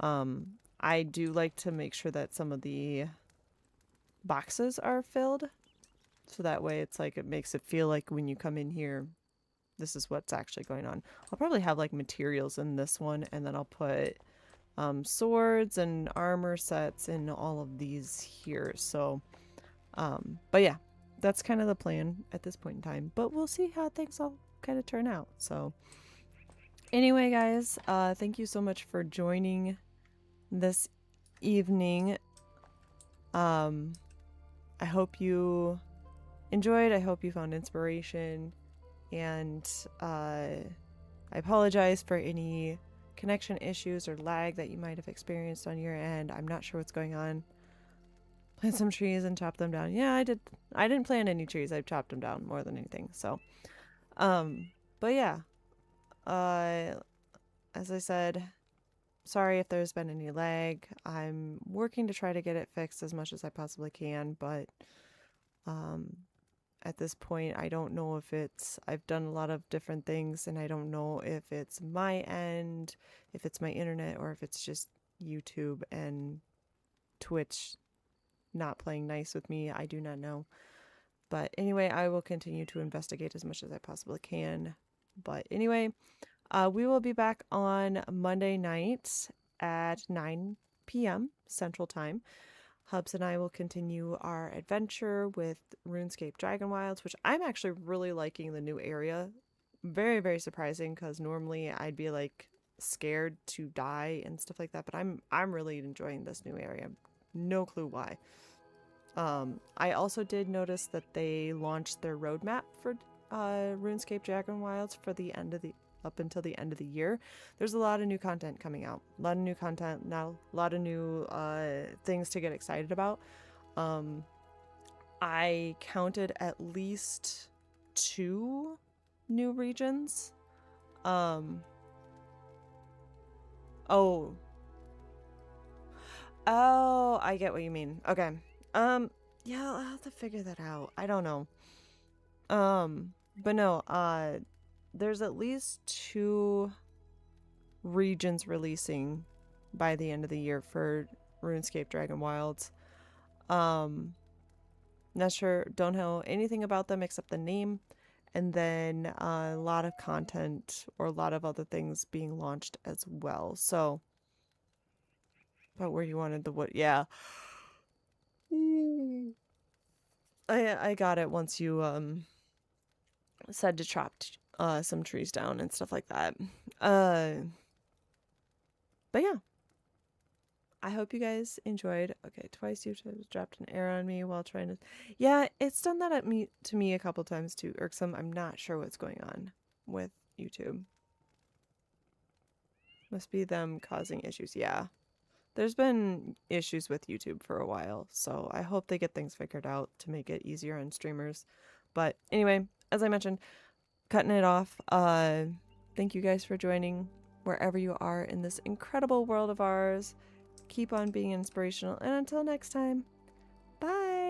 I do like to make sure that some of the boxes are filled. So that way it's like, it makes it feel like when you come in here, this is what's actually going on. I'll probably have like materials in this one, and then I'll put swords and armor sets in all of these here. So, but yeah, that's kind of the plan at this point in time. But we'll see how things all kind of turn out. So anyway, guys, thank you so much for joining this evening. I hope you enjoyed. I hope you found inspiration. And I apologize for any connection issues or lag that you might have experienced on your end. I'm not sure what's going on. Plant some trees and chop them down. Yeah, I did. I didn't plant any trees. I chopped them down more than anything. So, but yeah, as I said, sorry if there's been any lag. I'm working to try to get it fixed as much as I possibly can, but at this point, I don't know if I've done a lot of different things, and I don't know if it's my end, if it's my internet, or if it's just YouTube and Twitch not playing nice with me. I do not know. But anyway, I will continue to investigate as much as I possibly can. But anyway, we will be back on Monday night at 9 p.m. Central Time. Hubs and I will continue our adventure with RuneScape Dragon Wilds, which I'm actually really liking the new area. Very, very surprising, because normally I'd be like scared to die and stuff like that, but I'm really enjoying this new area. No clue why. I also did notice that they launched their roadmap for RuneScape Dragon Wilds for the end of the up until the end of the year. There's a lot of new content coming out. A lot of new content now, a lot of new things to get excited about. I counted at least 2 new regions. Oh, I get what you mean. Okay. Yeah, I'll have to figure that out. I don't know. But no, there's at least 2 regions releasing by the end of the year for RuneScape Dragon Wilds. Not sure, don't know anything about them except the name, and then a lot of content or a lot of other things being launched as well. So, about where you wanted the wood, yeah. I got it once you said to chop some trees down and stuff like that. But yeah, I hope you guys enjoyed. Okay, twice you dropped an arrow on me while trying to. Yeah, it's done that to me a couple times too. Irksome. I'm not sure what's going on with YouTube. Must be them causing issues. Yeah, there's been issues with YouTube for a while, so I hope they get things figured out to make it easier on streamers. But anyway, as I mentioned, cutting it off. Thank you guys for joining wherever you are in this incredible world of ours. Keep on being inspirational, and until next time, bye.